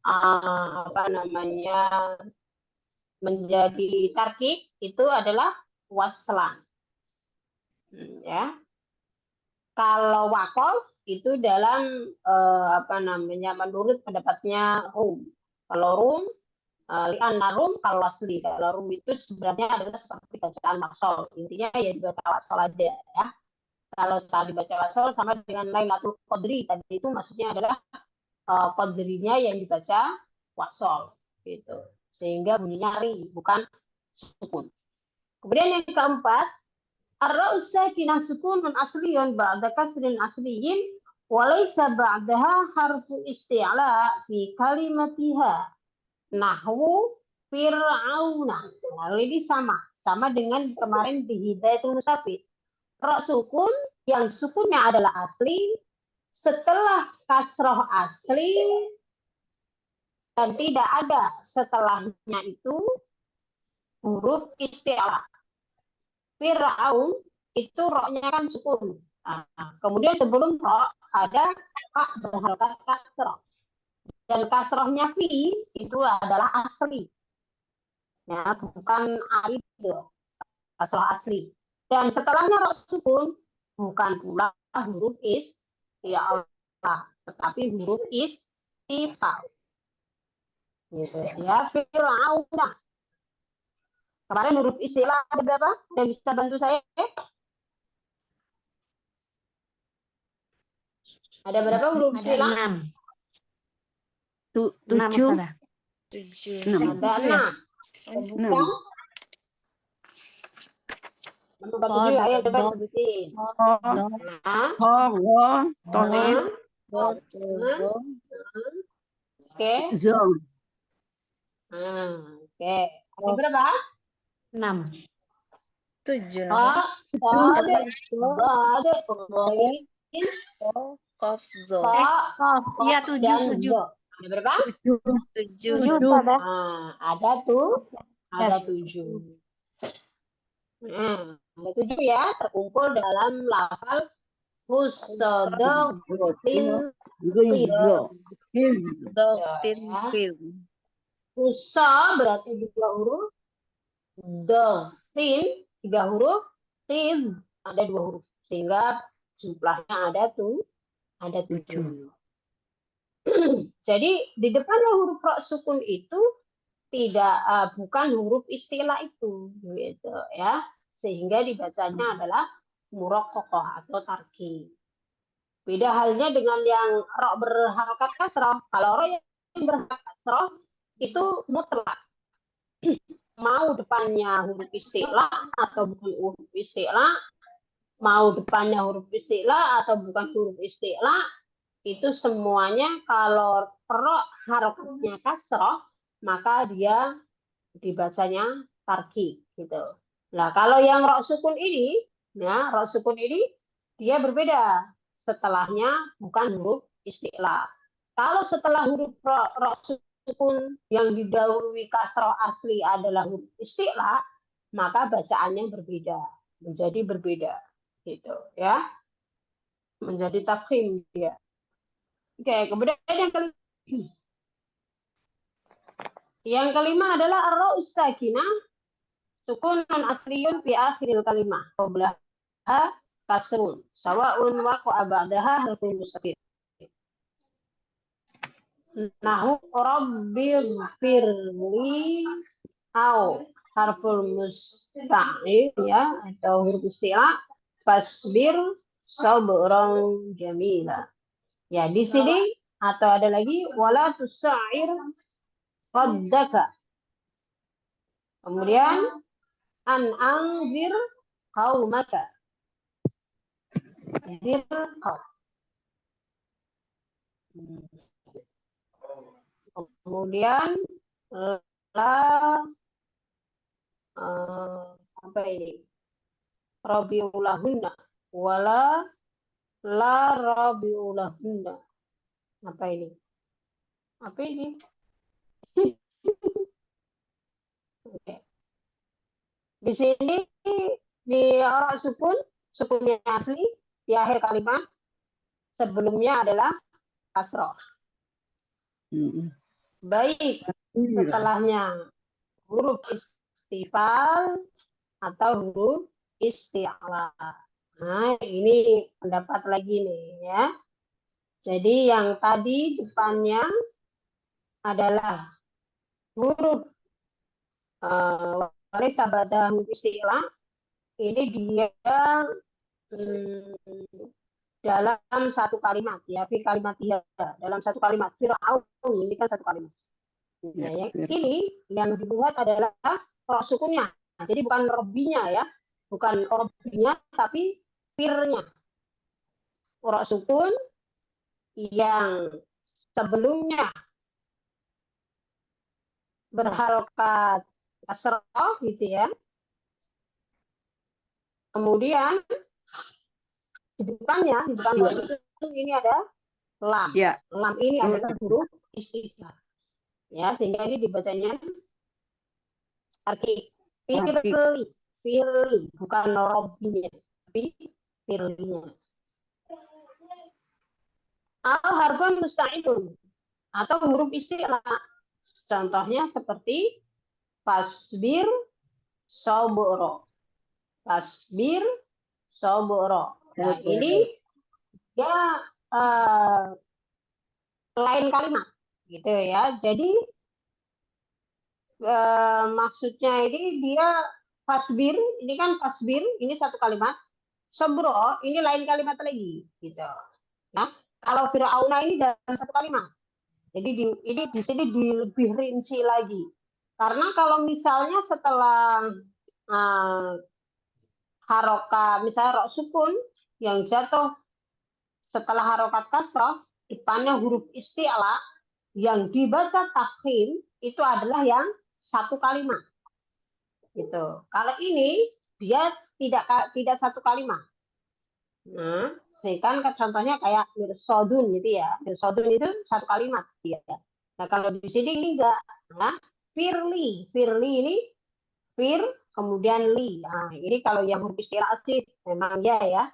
apa namanya, menjadi tarkik itu adalah waslan. Ya. Kalau wakol itu dalam apa namanya, menurut pendapatnya Rum. Kalau Rum li'anna Rum kalau wasli. Kalau Rum itu sebenarnya adalah seperti bacaan maksol. Intinya ya dibaca wasol aja ya. Kalau saat dibaca wasol sama dengan Lailatul Qadri tadi itu maksudnya adalah qadrinya yang dibaca wasol gitu. Sehingga bunyinya ri, bukan sukun. Kemudian yang keempat, ar-ra'u sakinah sukunun asliyun ba'da kasrin asliyin walaysa ba'daha harfu isti'la fi kalimatiha nahwu fir'auna. Lalu ini sama dengan kemarin di Hidayatul Mustafid. Ra sukun yang sukunnya adalah asli, setelah kasroh asli dan tidak ada setelahnya itu huruf isti'la. Fir'aun itu roknya kan sukun. Nah, kemudian sebelum rok ada hak berharakat kasroh. Dan kasrohnya fi itu adalah asli. Ya, bukan aib, kasroh asli. Dan setelahnya rok sukun bukan pula huruf isti'la, tetapi huruf istifal. Gitu ya, Fir'auna. Kemarin huruf istilah ada berapa? Yang bisa bantu saya? Ada berapa huruf istilah? 6. 7. 7. Ada 6. Bukan? Nomor 7 ya, ayo coba sebutin. Nah, Tolit, oke. zong. Oke. Ada berapa? 6. 7. Kof zo. Iya 7. Ada berapa? 7. Ada tuh. Ada 7. Ada 7 ya, terkumpul dalam lafal husodoktin. Doktin fil. Husa berarti 2 huruf. Doktin 3 huruf. Tin ada 2 huruf. Sehingga jumlahnya ada 7. Jadi di depan huruf ro sukun itu bukan huruf istilah itu, gitu ya. Sehingga dibacanya adalah muraqqaqah atau tarki. Beda halnya dengan yang ro berharokat kasroh. Kalau ro yang berharokat kasroh itu mutlak. Mau depannya huruf istilah atau bukan huruf istilah, mau depannya huruf istilah atau bukan huruf istilah, itu semuanya kalau ro harokatnya kasroh, maka dia dibacanya tarki gitu. Nah, kalau yang ro sukun ini, ya, ro sukun ini dia berbeda. Setelahnya bukan huruf istilah. Kalau setelah huruf ro sukun yang didahului kasroh asli adalah huruf istilah, maka bacaannya berbeda, menjadi berbeda gitu ya. Menjadi tafkhim dia. Oke, kemudian yang kelima adalah ar-ra'u sakinah sukunun asliyun fi akhiril kalimah qablaha kasrun sawa'un waqa'a ba'daha harfun mustaqil. Nahu rabbil firli au harful musta'il ya atau huruf istilah fasbir sabran jamila. Ya, di sini atau ada lagi wala tusa'ir qaddaka. Kemudian an anzir qaumaka. Anzir qaum. Kemudian apa ini? Rabiulahunna wala la rabiulahunna. Apa ini? Apa ini? Oke. Di sini di orang sukunnya asli di akhir kalimat sebelumnya adalah kasroh. Baik setelahnya huruf istifal atau huruf isti'la. Nah, ini pendapat lagi nih ya. Jadi yang tadi depannya adalah huruf walaysa ba'dahu isti'la. Ini dia dalam satu kalimat ya, fi kalimat ya, dalam satu kalimat. Fir'aun ini kan satu kalimat. Nah, yang ini yang dibuat adalah roh sukunnya. Jadi bukan robinya ya, bukan robinya tapi firnya. Roh sukun yang sebelumnya berharokat kasroh gitu ya. Kemudian di depannya ini ada lam. Ya. Lam ini adalah huruf istighfar. Ya, sehingga ini dibacanya arki firli, bukan robinya, tapi firlinya. Atau harfun musta'idun atau huruf istilah. Contohnya seperti fasbir soboro. Fasbir soboro. Nah, ini ya lain kalimat gitu ya. Jadi maksudnya ini dia fasbir, ini kan fasbir, ini satu kalimat. Sobro, ini lain kalimat lagi gitu. Nah, kalau Fir'auna ini dalam satu kalimat. Jadi ini di sini lebih rinci lagi. Karena kalau misalnya setelah harokat, misalnya rok sukun yang jatuh setelah harokat kasroh, depannya huruf isti'la, yang dibaca takhim itu adalah yang satu kalimat. Gitu. Kalau ini dia tidak satu kalimat. Nah, kan contohnya kayak mirsodun gitu ya. Mirsodun itu satu kalimat dia. Nah, kalau di sini ini enggak. Nah, firli ini fir kemudian li. Nah, ini kalau yang huruf istilah sih memang ya.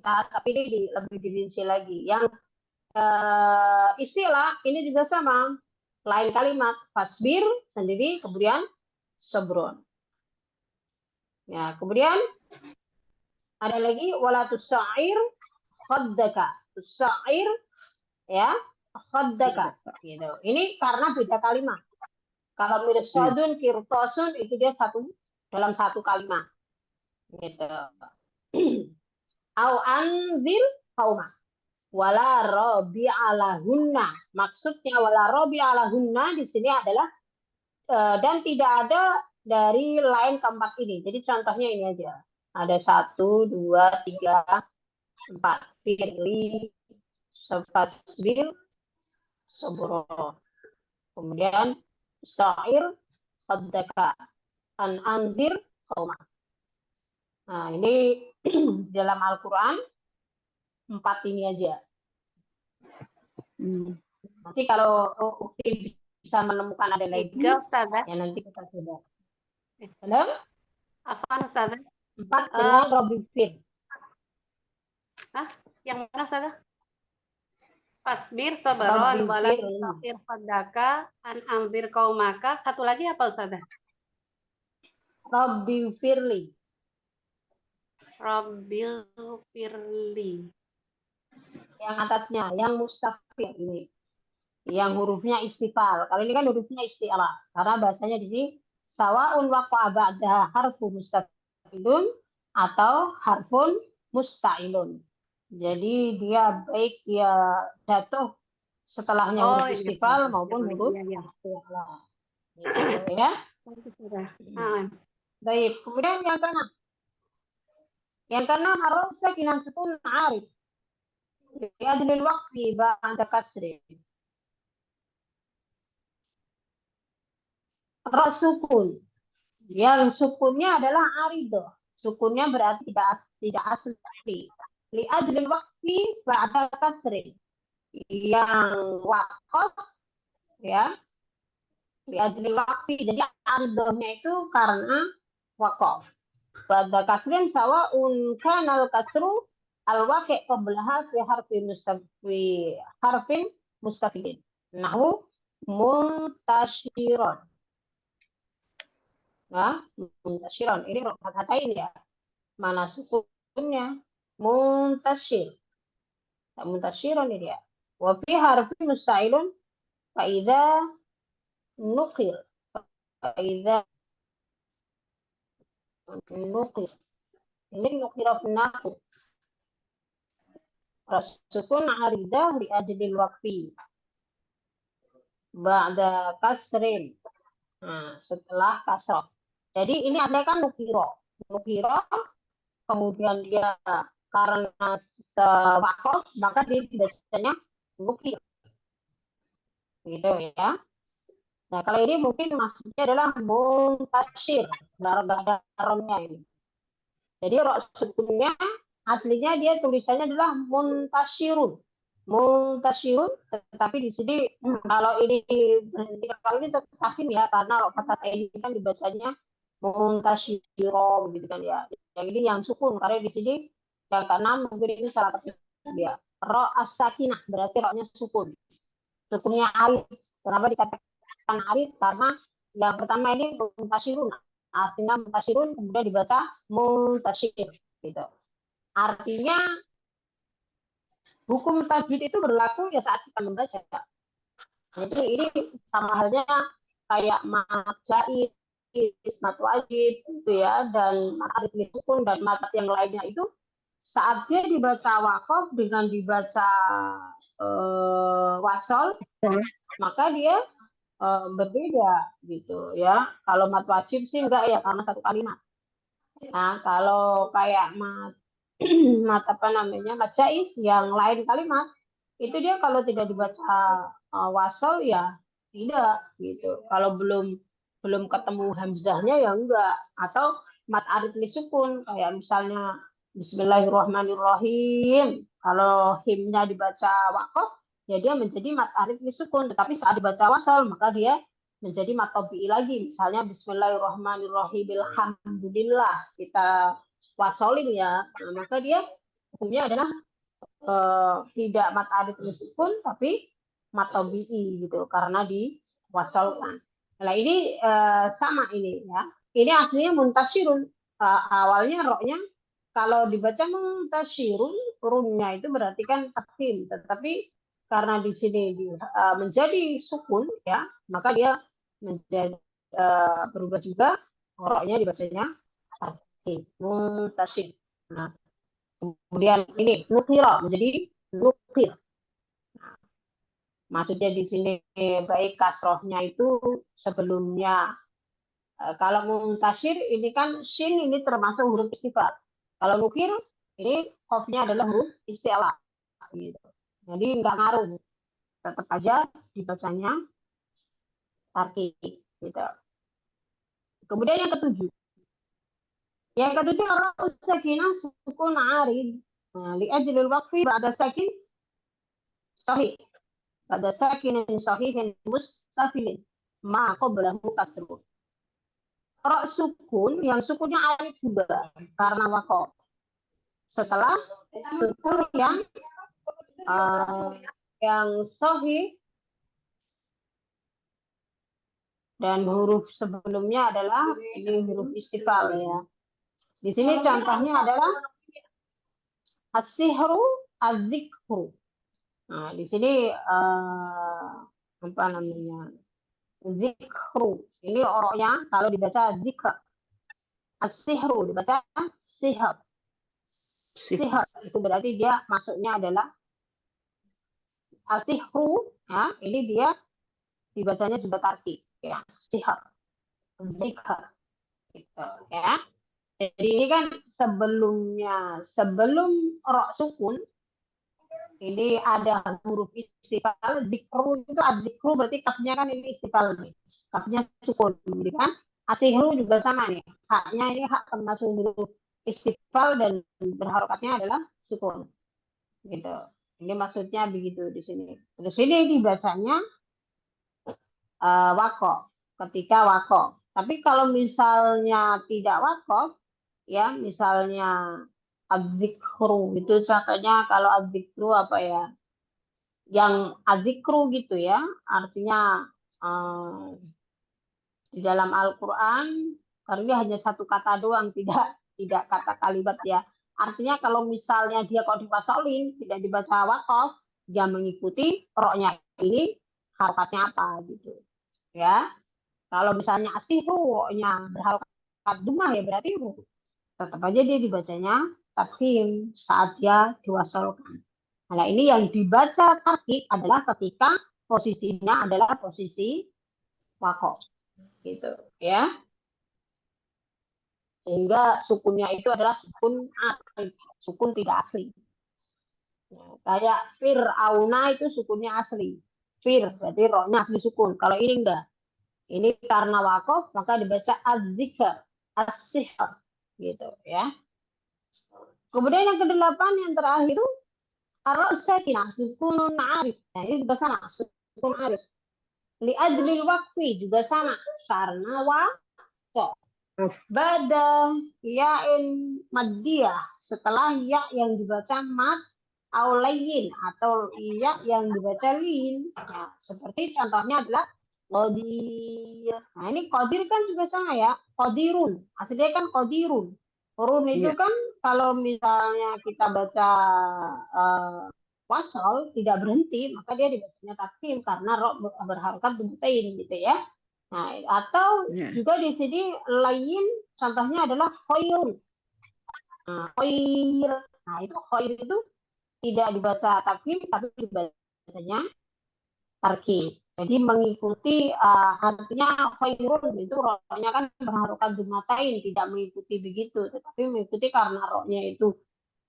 Tapi ini lebih dirinci lagi. Yang istilah ini juga sama. Lain kalimat fasbir sendiri kemudian sobron. Ya, kemudian ada lagi wala tusair khaddaka. Tusair ya, khaddaka gitu. Ini karena beda kalimat. Kalau mirsodun, kirtosun itu dia dalam satu kalimat. Gitu. Au anzir qauma. Wala robi alahunna. Maksudnya wala robi alahunna di sini adalah dan tidak ada dari lain keempat ini. Jadi contohnya ini aja. Ada 1, 2, 3, 4. Firli, fasbir, sobro. Kemudian sa'ir, qaddaka, anzir, qauma. Nah, ini dalam Al-Quran 4 ini aja. Nanti kalau Ukti bisa menemukan ada lagi, ya nanti kita coba. Halo? Afwan Ustazah. 4 dengan Robin Fir. Yang mana Ustazah? Fasbir sabaron wala tusafir qaddaka an anzir qaumaka. Satu lagi apa Ustazah? Robin Firli. Rabbil firli. Yang atasnya, yang mustafir ini. Yang hurufnya istifal. Kalau ini kan hurufnya isti'la. Karena bahasanya di sini sawa'un waqa'a ba'da harfu mustafilun atau harfun musta'ilun. Jadi dia baik dia jatuh setelahnya huruf istifal maupun huruf isti'la. Gitu ya. Baik, kemudian yang keenam. Yang keenam harus sakinan sukun arif. Liadlil waqfi ba'da kasri. Ra sukun. Yang sukunnya adalah aridoh. Sukunnya berarti tidak asli. Liadlil waqfi ba'da kasri. Yang waqaf ya. Liadlil waqfi. Jadi aridohnya itu karena waqaf. Pada kasrin sawa'un kanal kasru al-waqi' qablaha fi harfin mustaqilin. Nahu muntasyiron. Nah, muntasyiron. Ini katain ya. Mana sukunnya? Muntasyir. Muntasyiron ini ya. Wa fi harfin musta'ilun fa idza nuqil. Fa idza nukir. Ini nukir nafu. Sukun aridah li ajlil waqfi. Ba'da kasrin. Nah, setelah kasroh. Jadi ini ada kan nukiro. Nukiro, kemudian dia karena wakaf, maka dia biasanya nukir. Gitu ya. Nah, kalau ini mungkin maksudnya adalah muntasyir. Darah-darahnya ini. Jadi rok sukunnya aslinya dia tulisannya adalah muntasyirun. Muntasyirun, tetapi di sini kalau ini berhenti kalau ini tetap tafsir ya, karena rok kata ini kan dibacanya muntasyiro gitu kan ya. Yang ini yang sukun karena di sini yang keenam mungkin ini salah satu dia. Ro as-sakinah berarti roknya sukun. Sukunnya alif. Kenapa dikatakan alif? Karena yang pertama ini muntasyirun. Artinya muntasyirun kemudian dibaca muntasyir gitu. Artinya hukum tajwid itu berlaku ya saat kita membaca. Jadi ini sama halnya kayak mat jaiz, mat wajib gitu ya, dan mat arif sukun dan mat yang lainnya itu saat dia dibaca waqaf dengan dibaca wasol, maka dia berbeda gitu ya. Kalau mat wajib sih enggak ya, karena satu kalimat. Nah, kalau kayak mat apa namanya mat jaiz yang lain kalimat itu dia kalau tidak dibaca wasol ya tidak gitu. Kalau belum ketemu hamzahnya ya enggak. Atau mat arif sukun kayak misalnya Bismillahirrahmanirrahim. Kalau himnya dibaca waqaf ya dia menjadi mat arif sukun. Tetapi saat dibaca wasol maka dia menjadi mat tabi'i lagi. Misalnya Bismillahirrahmanirrahim. Alhamdulillah kita wasolin ya, nah, maka dia hukumnya adalah tidak mat arif sukun tapi mat tabi'i gitu karena diwasolkan. Nah ini sama ini ya. Ini aslinya muntasyirun. Awalnya roknya kalau dibaca muntasyirun, runnya itu berarti kan takdim, tetapi karena di sini menjadi sukun ya, maka dia menjadi berubah juga roknya dibacanya muntasyir. Nah, kemudian ini nukira menjadi nukir. Nah, maksudnya di sini baik kasrohnya itu sebelumnya kalau muntasyir ini kan shin ini termasuk huruf istifal. Kalau nukir ini qafnya adalah huruf isti'la. Gitu. Jadi nggak ngaruh, tetap aja dibacanya tarkik. Gitu. Kemudian yang ketujuh. Yang ketujuh ra'us sakinah sukun arid. Li ajlil waqfi ba'da sakin sahih. Ba'da sakin sahihin mustafilin ma qablahu kasrun. Ra' sukun yang sukunnya arid juga karena waqaf. Setelah sukun yang sahih dan huruf sebelumnya adalah ini huruf istifal ya. Di sini contohnya adalah as-sihru, az-zikru. Nah, di sini apa namanya? Zikru. Ini oroknya kalau dibaca zikr. As-sihru dibaca sihr. Sihr itu berarti dia masuknya adalah as-sihru, ya, ini dia dibacanya juga tarkib ya, sihr. Zikr. Gitu, ya. Jadi ini kan sebelum rok sukun ini ada huruf istifal, zikru itu zikru berarti kafnya kan ini istifal nih. Kafnya sukun, jadi kan asihru juga sama nih. Haknya ini hak termasuk huruf istifal dan berharokatnya adalah sukun. Gitu. Ini maksudnya begitu di sini. Terus ini dibacanya waqaf, ketika waqaf. Tapi kalau misalnya tidak waqaf ya, misalnya adzikru itu contohnya, kalau adzikru apa ya, yang adzikru gitu ya, artinya di dalam Al-Quran karena hanya satu kata doang, tidak kata kalimat ya. Artinya kalau misalnya dia kalau dipasolin tidak dibaca waqaf, dia mengikuti roknya ini harokatnya apa gitu ya. Kalau misalnya asihru roknya berharokat dumah ya berarti tetap aja dia dibacanya tafkhim saat dia diwasolkan. Nah, ini yang dibaca tarkik adalah ketika posisinya adalah posisi wakof, gitu ya. Sehingga sukunnya itu adalah sukun arid, sukun tidak asli. Ya, kayak Fir'auna itu sukunnya asli. Fir, berarti rohnya asli sukun. Kalau ini enggak. Ini karena wakof, maka dibaca az-zikr, as-sihr, gitu ya. Kemudian yang kedelapan, yang terakhir, ar-sakinah, sukunun arif. Nah, ini juga sama, sukun arif. Li'adlil wakfi juga sama, karena wakof. Bada ya'in maddiyah, setelah ya yang dibaca mad aulayin atau ya yang dibaca lin. Ya, seperti contohnya adalah qadir. Nah, ini qadir kan juga sama ya, qadirun. Aslinya kan qadirun. Urun itu Iya. kan kalau misalnya kita baca wasal tidak berhenti, maka dia dibacanya takfim karena roh berharokat bebutain gitu ya. Nah, atau Iya. juga di sini lain contohnya adalah khairun. Nah, khair. Nah, itu khair itu tidak dibaca takfim tapi dibacanya tarkib. Jadi mengikuti artinya khairun itu rohnya kan berharokat dumatain, tidak mengikuti begitu, tetapi mengikuti karena rohnya itu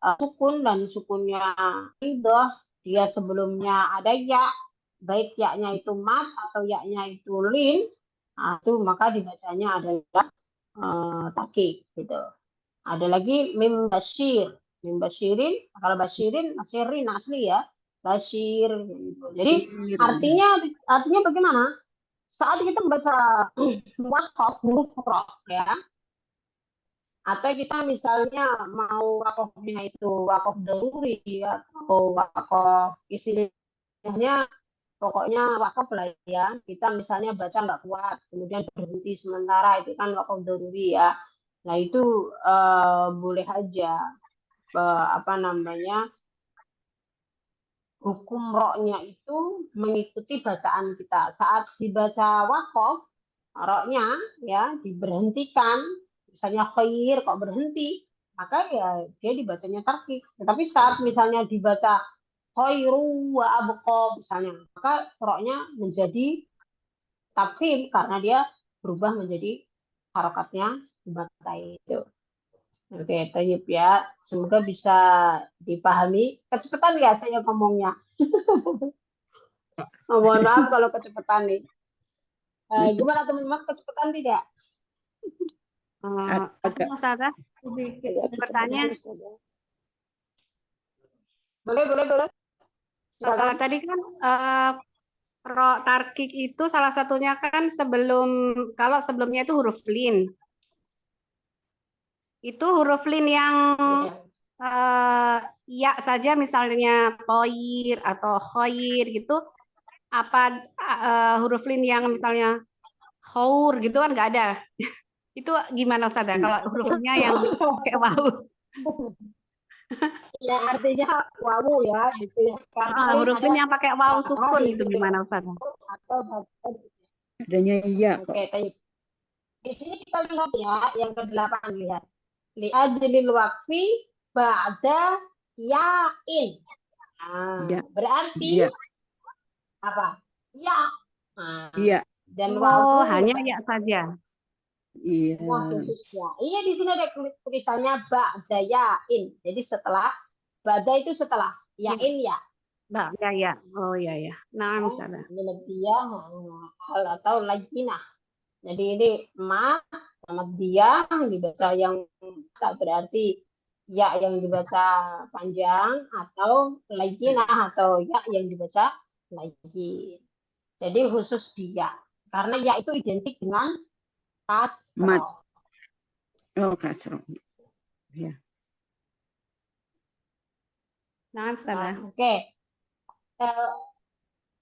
sukun dan sukunnya ridho, dia sebelumnya ada ya, baik yaknya itu mat atau yaknya itu lin, itu maka dibacanya adalah takik gitu. Ada lagi mim basyir, mim basyirin, kalau basyirin basyirin asli ya, basyir gitu. Jadi artinya bagaimana? Saat kita membaca wakaf huruf roh ya, atau kita misalnya mau wakafnya itu wakaf daruri atau wakaf istilahnya pokoknya wakaf lah ya, kita misalnya baca nggak kuat kemudian berhenti sementara, itu kan wakaf daruri ya. Nah itu boleh aja apa namanya, hukum roknya itu mengikuti bacaan kita. Saat dibaca wakaf roknya ya diberhentikan, misalnya khair kok berhenti, maka ya dia dibacanya tarkik. Tetapi saat misalnya dibaca khairu wa abqa misalnya, maka roknya menjadi tafkhim karena dia berubah menjadi harokatnya dibatai itu. Oke, tayyib ya. Semoga bisa dipahami. Kecepatan ya saya ngomongnya. Mohon maaf kalau kecepatan nih. Gimana teman-teman, kecepatan tidak? Agak. Ustazah, bertanya. Boleh. Tadi kan ro tarkik itu salah satunya kan kalau sebelumnya itu huruf lin. Itu huruf lin yang ya saja misalnya toir atau khoir gitu, apa huruf lin yang misalnya khaur gitu kan nggak ada. Itu gimana Ustazah kalau hurufnya yang pakai wawu? Ya artinya wawu ya gitu ya. Huruf lin yang pakai wawu sukun itu gimana Ustazah? Adanya iya kok. Oke, tayyib. Di sini kita lihat ya yang ke-8, lihat. Li'adlil waqfi ba'da ya'in. Nah, Ya. berarti Iya. apa? Ya. Nah, Iya. dan wawu hanya ya saja. Iya. Ya. Iya, di sini ada tulisannya ba'da ya'in. Jadi setelah ba'da itu setelah ya'in ya. Ya. Oh ya. Nah, misalnya. Dia atau lajinah. Jadi ini ma sama dia dibaca yang tak berarti ya yang dibaca panjang atau lajinah atau ya yang dibaca lagi. Jadi khusus dia. Karena ya itu identik dengan kasroh. Oh, kasroh. Ya. Nah, misalnya. Oke.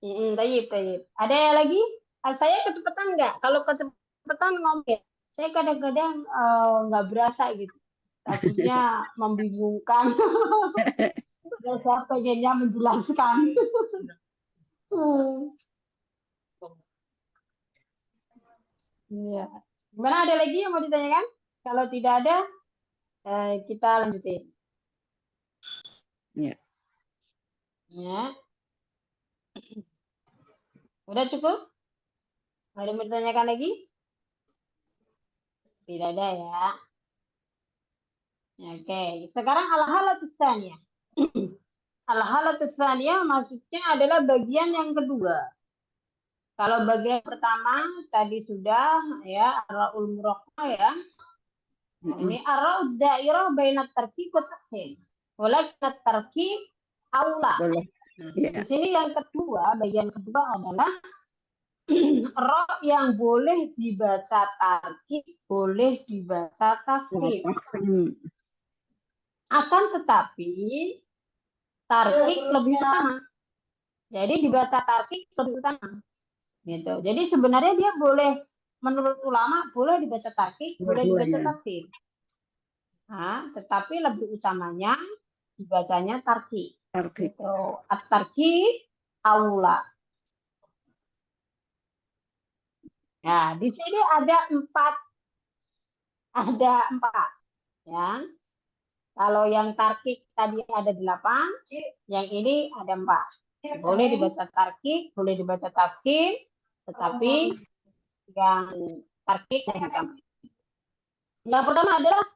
Tayyib. Ada yang lagi? Saya kecepatan nggak? Kalau kecepatan ngomong, saya kadang-kadang nggak berasa gitu. Takutnya membingungkan. Saya pengennya menjelaskan. Ya. Gimana, ada lagi yang mau ditanyakan? Kalau tidak ada, kita lanjutin. Ya. Ya. Udah cukup? Ada yang bertanyakan lagi? Tidak ada ya. Oke, sekarang al-halatus tsaniyah. Al-halatus tsaniyah maksudnya adalah bagian yang kedua. Kalau bagian pertama tadi sudah ya ar-ra'ul muraqqah ya. Nah, ini ar-ra'ud dairah bainat tarkib wa takhir. Walakin tarkib aula. Boleh. Nah, Ya. di sini yang kedua, bagian kedua adalah ro yang boleh dibaca tarkib, boleh dibaca takhir. Akan tetapi tarkib lebih utama. Jadi dibaca tarkib lebih utama. Gitu. Jadi sebenarnya dia boleh, menurut ulama boleh dibaca tarkib, boleh dibaca takhir. Nah, tetapi lebih utamanya dibacanya tarkib. Gitu. At-tarkib aula. Nah, di sini ada empat ya. Kalau yang tarkib tadi ada 8, yang ini ada 4. Boleh dibaca tarkib, boleh dibaca takhir, tetapi yang tarkib yang utama. Yang pertama adalah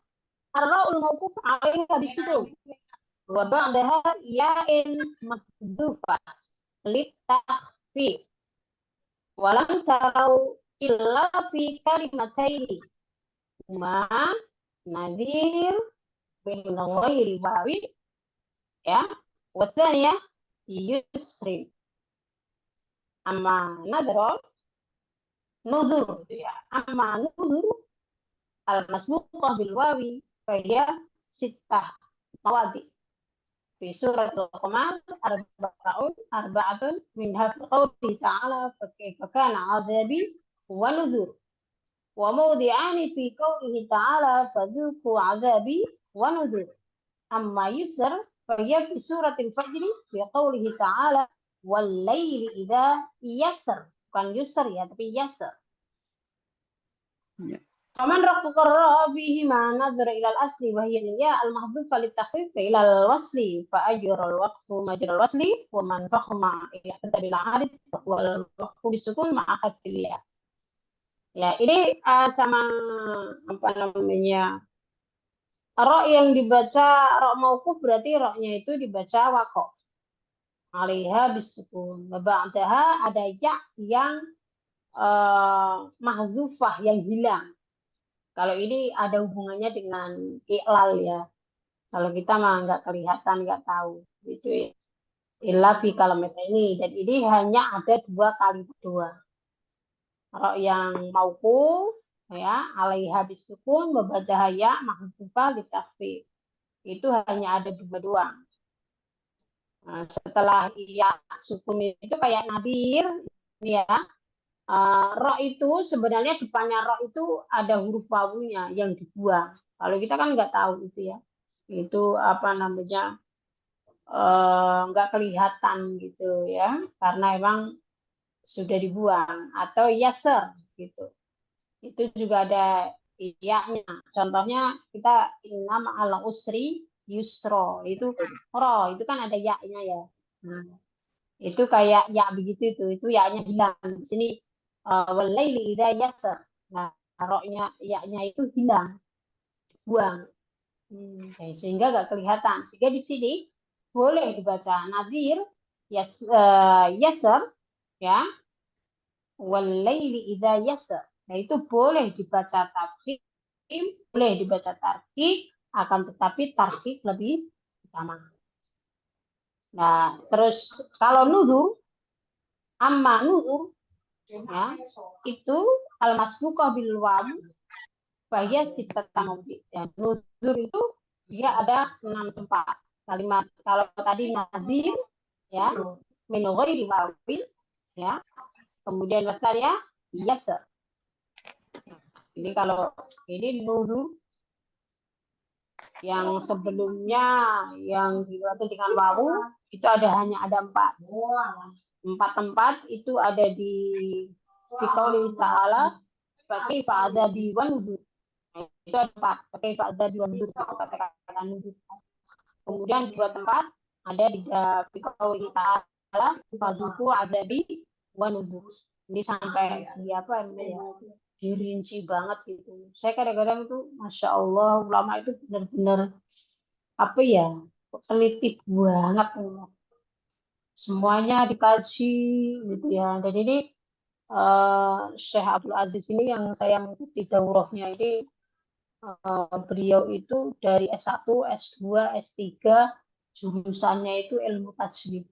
ar-ra'ul mawquf 'alaiha bis-sukun. Wa ba'daha ya'in mahdhufah lit-takhfif. Walam tarau illa fi kalimataini. Ma nadhir bin ghairi wawi ya. Wa tsaniyah yusri. Amma nadhar nuzur ya. Amma nuzur al-masbuqah bil wawi fa hiya sittah mawadi. Fi surat al-Qamar arba'atun minha fi qawlihi ta'ala fa kaifa kana 'adzabi wa nuzur. Wa mawdi'ani fi qawlihi ta'ala fadhuqu 'adzabi wa nuzur. Amma yusr fa hiya fi surat al-Fajr fi qawlihi ta'ala wal laili idza yasr. Bukan yusr ya, tapi yasr. Faman raqqa bihi ma nadhara ila al-asli wa hiya ya al-mahdhufa lit-takhfif ila al-wasli fa ajra al-waqfu majra al-wasli wa man fakhma ila bil 'arid wal waqfu bisukun ma'a khaffil ya. Ya, ini sama apa namanya? Ra yang dibaca ra mauquf berarti ra-nya itu dibaca waqaf. 'Alaiha bisukun. Wa ba'daha ada ya yang mahdzufah yang hilang. Kalau ini ada hubungannya dengan i'lal ya. Kalau kita mah nggak kelihatan, nggak tahu. Gitu ya. Illa fi kalimat ini. Dan ini hanya ada 2 kali doa. Kalau yang mauquf ya, 'alaiha bisukun wa ba'daha ya mahdzufah litakfif. Itu hanya ada 2 doang. Nah, setelah ya sukun itu kayak nadir ini ya. Ro itu sebenarnya depannya ro itu ada huruf wawunya yang dibuang. Kalau kita kan nggak tahu itu ya. Itu apa namanya nggak kelihatan gitu ya. Karena emang sudah dibuang. Atau yaser gitu. Itu juga ada iya-nya. Contohnya kita nama ala usri yusro. Itu ro itu kan ada ya-nya ya. Nah, itu kayak ya begitu itu. Itu ya-nya hilang. Di sini walaili idza yasar. Nah, roknya ya-nya itu hilang. Buang. Sehingga nggak kelihatan. Sehingga di sini boleh dibaca nadir yasar ya. Walaili idza yasar. Nah, itu boleh dibaca takhfif, boleh dibaca tarkib, akan tetapi tarkib lebih utama. Nah, terus kalau nuzur amma nuzur ya, itu al-masbuqah bil waw bahaya sitat tamudi. Ya, nuzur itu dia ada 6 tempat. Kalimat kalau tadi nadir ya, min ghairi wawin ya. Kemudian wasarya yasar. Ini kalau ini nuzur yang sebelumnya yang dibuat dengan wawu itu hanya ada 4. 4 tempat itu ada di qauli ta'ala pakai fa'adzabi wa nuzur. Itu ada 4. Pakai fa'adzabi wa nuzur. Kemudian 2 tempat ada di qauli ta'ala fadhuku adabi wa nuzur. Ini sampai di apa ya, dirinci banget gitu. Saya kadang-kadang tuh Masya Allah ulama itu benar-benar apa ya, teliti banget semuanya dikaji gitu ya. Dan ini Syekh Abdul Aziz ini yang saya mengikuti daurahnya ini, beliau itu dari S1, S2, S3 jurusannya itu ilmu tajwid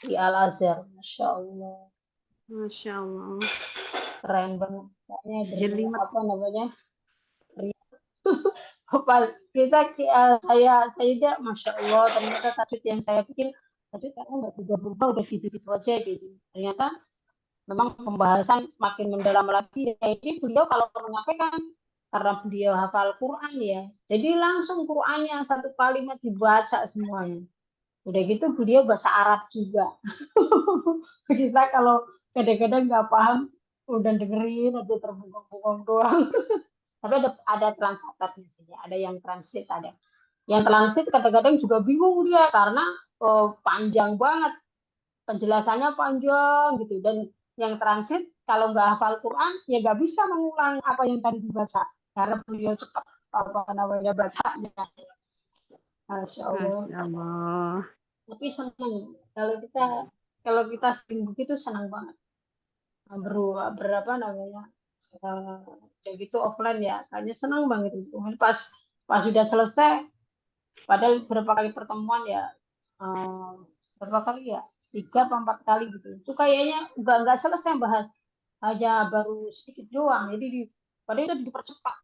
di Al Azhar. Masya Allah, Masya Allah. keren banget. Kayaknya Jelimet. apa namanya? Apa saya tidak, Masya Allah, ternyata tajwid yang saya pikir tajwid karena nggak berubah udah gitu-gitu aja gitu. Ternyata memang pembahasan makin mendalam lagi. Jadi beliau kalau menyampaikan karena beliau hafal Quran ya, jadi langsung Qurannya satu kalimat dibaca semuanya. Udah gitu beliau bahasa Arab juga. Kita kalau kadang-kadang nggak paham, udah dengerin aja terbengong-bengong doang. Tapi ada translatornya sih, ada yang translate, ada. Yang translate kadang-kadang juga bingung dia karena panjang banget, penjelasannya panjang gitu. Dan yang translate kalau nggak hafal Quran ya nggak bisa mengulang apa yang tadi dibaca karena beliau cepat apa namanya bacanya. Masya Allah. Masya Allah. Tapi senang kalau kita sering begitu senang banget. Berapa namanya kayak gitu offline ya, kayaknya senang banget itu. Pas sudah selesai, padahal berapa kali pertemuan ya, berapa kali ya, 3 atau 4 kali gitu. Itu kayaknya nggak selesai bahas, hanya baru sedikit doang. Jadi padahal itu dipercepat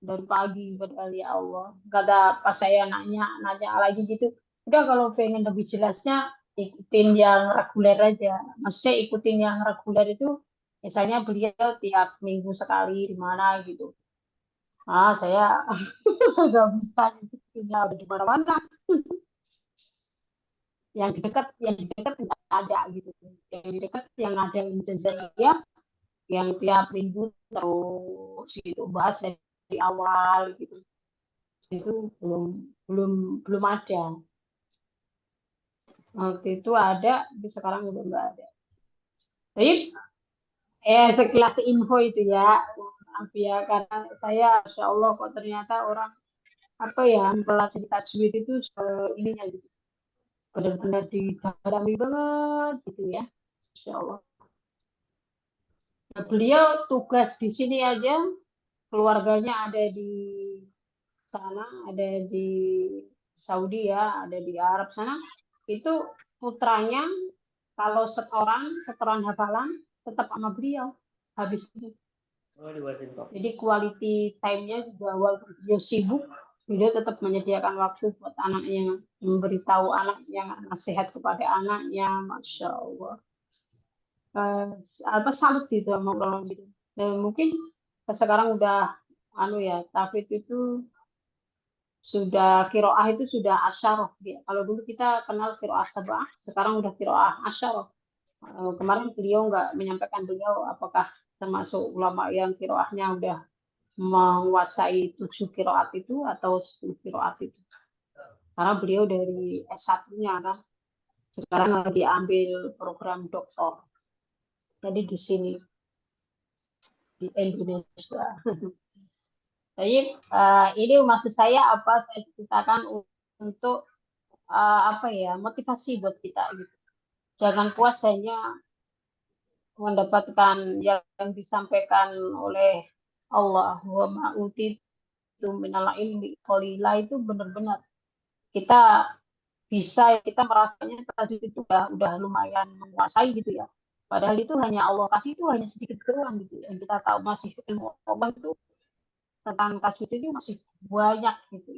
dari pagi, padahal ya Allah. Nggak ada, pas saya nanya lagi gitu. Udah kalau pengen lebih jelasnya ikutin yang reguler aja. Maksudnya ikutin yang reguler itu misalnya beliau tiap minggu sekali di mana gitu. Saya nggak bisa ikutinnya udah di mana-mana. Yang di dekat nggak ada gitu. Yang di dekat yang ada yang Jazairiyah yang tiap minggu terus gitu bahas dari awal gitu. Itu belum ada. Waktu itu ada, tapi sekarang udah nggak ada. Tapi sekelas info itu ya, maaf ya, karena saya, Masya Allah, kok ternyata orang apa ya, mempelajari tajwid itu ininya gitu, benar-benar didalami banget gitu ya, Masya Allah. Nah, beliau tugas di sini aja, keluarganya ada di sana, ada di Saudi ya, ada di Arab sana. Itu putranya kalau setoran hafalan tetap sama beliau habis itu. Jadi quality time-nya juga walaupun beliau sibuk, beliau tetap menyediakan waktu buat anaknya, memberitahu anaknya, nasihat kepada anaknya, Masya Allah. Salut gitu sama orang gitu. Dan mungkin sekarang udah tahfidz itu sudah kiroah itu sudah asyarah. Kalau dulu kita kenal kiroah sabah, sekarang udah kiroah asyarah. Kemarin beliau nggak menyampaikan beliau apakah termasuk ulama yang kiroahnya udah menguasai 7 kiroat itu atau 10 kiroat itu. Karena beliau dari S1-nya kan, sekarang lagi ambil program doktor. Jadi di sini di Indonesia. Jadi ini maksud saya apa saya ceritakan untuk motivasi buat kita gitu. Jangan puas hanya mendapatkan yang disampaikan oleh Allah, wa ma'utitu minal ilmi qalila, itu benar-benar kita kita merasanya tajwid itu udah lumayan menguasai gitu ya. Padahal itu hanya Allah kasih, itu hanya sedikit doang gitu. Yang kita tahu masih ilmu Allah itu tentang tajwid itu masih banyak gitu.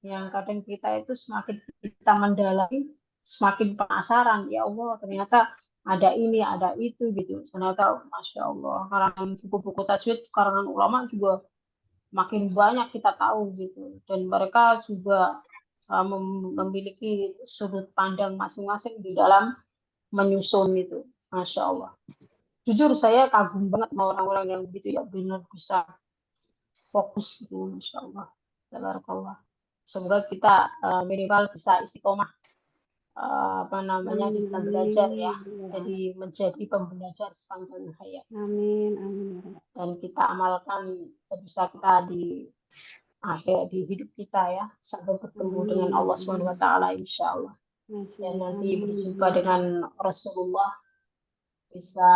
Yang kadang kita itu semakin kita mendalami, semakin penasaran, ya Allah ternyata ada ini, ada itu gitu. Ternyata Masya Allah, karangan buku-buku tajwid, karangan ulama juga makin banyak kita tahu gitu. Dan mereka juga memiliki sudut pandang masing-masing di dalam menyusun itu. Masya Allah. Jujur saya kagum banget sama orang-orang yang begitu ya, benar bisa fokus gitu. Masya Allah. Tabarakallah. Semoga kita minimal bisa istiqomah di dalam belajar ya. Jadi menjadi pembelajar sepanjang hayat. Amin, amin. Dan kita amalkan sebisa kita di hidup kita ya, sampai bertemu dengan Allah Subhanahu wa taala insyaallah. Dan nanti berjumpa dengan Rasulullah, bisa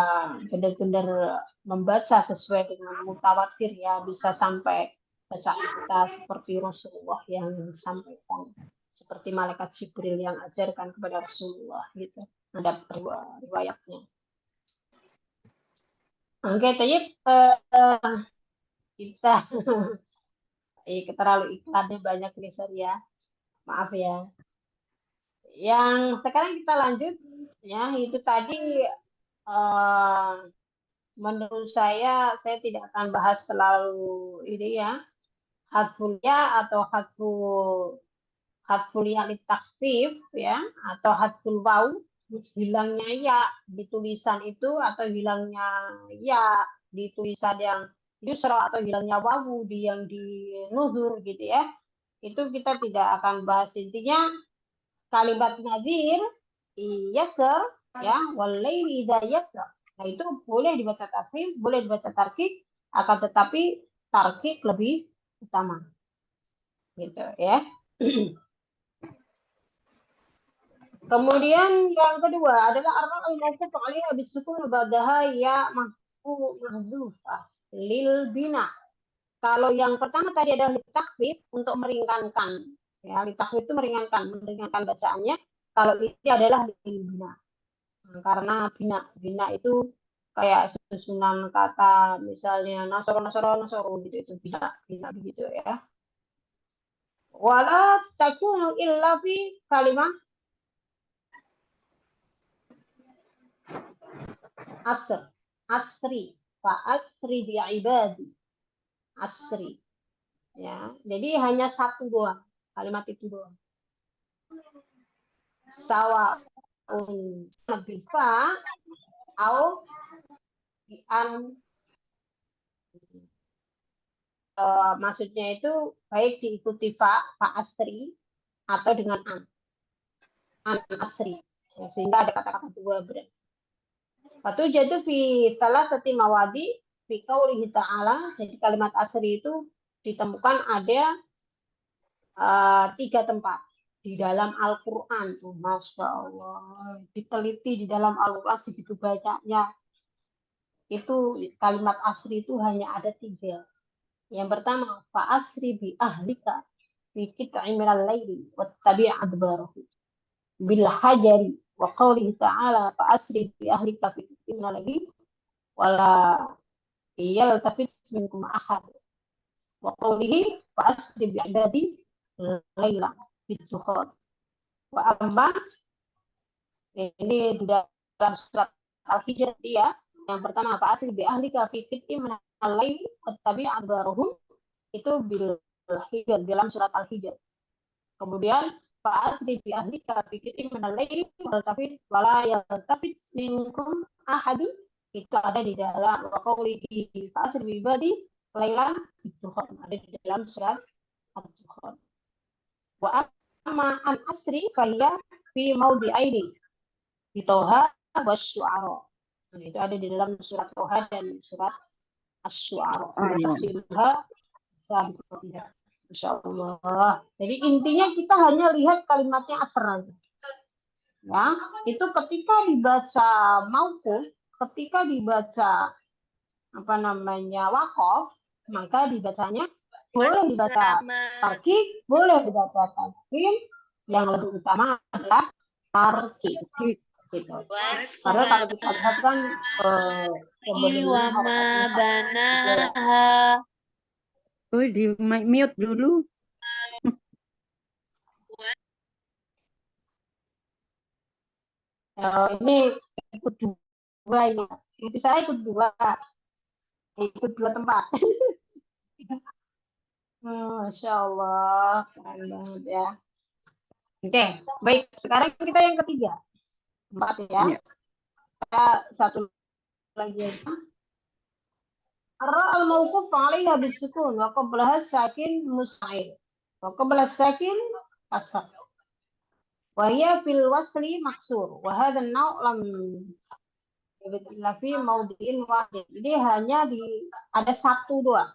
benar-benar membaca sesuai dengan mutawatir ya, bisa sampai bacaan kita seperti Rasulullah yang sampaikan, seperti malaikat Jibril yang ajarkan kepada Rasulullah gitu. Ada riwayatnya. Oke, Tayyip, kita terlalu iklannya banyak nih, sorry ya. Maaf ya. Yang sekarang kita lanjut ya, itu tadi menurut saya tidak akan bahas terlalu ini ya, hadful ya atau hadful ya litakfif ya, atau hadful waw, hilangnya ya di tulisan itu, atau hilangnya ya di tulisan yang yusra, atau hilangnya wawu yang di nuzur gitu ya. Itu kita tidak akan bahas. Intinya kalimat nazir yasr ya, walaili idza yasr. Nah, itu boleh dibaca tafsir, boleh dibaca tarkik, akan tetapi tarkik lebih utama. Gitu ya. Kemudian yang kedua adalah al-mawquf 'alaiha bisukun ba'daha ya mahdzufah lil bina. Kalau yang pertama tadi adalah litakfif, untuk meringankan. Ya, litakfif itu meringankan bacaannya. Kalau ini adalah lil bina. Karena bina itu kayak susunan kata, misalnya nasoro gitu, itu bina begitu ya. Wala takunu illa fi kalimah asri fa asri bi ibadi asri ya. Jadi hanya satu doang, kalimat itu doang. Sawa'un bifa au bi an, maksudnya itu baik diikuti fa asri atau dengan an asri ya, sehingga ada kata-kata dua berarti. Patu jatuh fi salasati mawadi fi qaulihi ta'ala. Jadi kalimat asri itu ditemukan ada 3 tempat di dalam Al-Quran. Masya Allah, diteliti di dalam Al-Quran segitu banyaknya. Itu kalimat asri itu hanya ada 3. Yang pertama, fa asri bi ahlika fi qit'in minal laili wattabi' adbarahu bil hajari wa qawlihi ta'ala fa asri bi ahlika fi qit'in minal laili wala yaltafit minkum ahad wa qawlihi fa asri bi ibadi laila bidzuhur. Wa amma, ini di dalam surat Al-Hijr ya. Yang pertama, fa asri bi ahlika fi qit'in minal laili wattabi' adbarahum, itu bil Hijr, dalam surat Al-Hijr. Kemudian fa asri bi ahlika fi qit'in minal laili wala yaltafit minkum ahadun, itu ada di dalam wa qawlihi fa asri bi ibadi lailan bidzuhur, ada di dalam surat Al-Zuhur. Wa amma an asri fahiya fi mawdi'aini di Toha wa Syu'ara. Nah, itu ada di dalam surat Toha dan surat Asy-Syu'ara. Insyaallah. Jadi intinya kita hanya lihat kalimatnya asr. Ya, itu ketika dibaca mauquf, ketika dibaca waqaf, maka dibacanya boleh dibaca tarkik, boleh dibaca tanwin, yang lebih utama adalah tarkik. Gitu. Karena kalau kita lihat kan di mute dulu. Ini ikut 2 ini. Itu saya ikut 2 tempat. Masya Allah, keren banget ya. Oke, baik. Sekarang kita yang ketiga. 4 ya. Kita satu lagi. Ar-ra al-mawquf 'alaiha bisukun wa qablaha sakin musta'il. Wa qabla sakin kasar. Wa hiya fil wasli maksur. Wa hadha an-naw' lam fi mawdi'in wahid. Jadi hanya ada satu doang.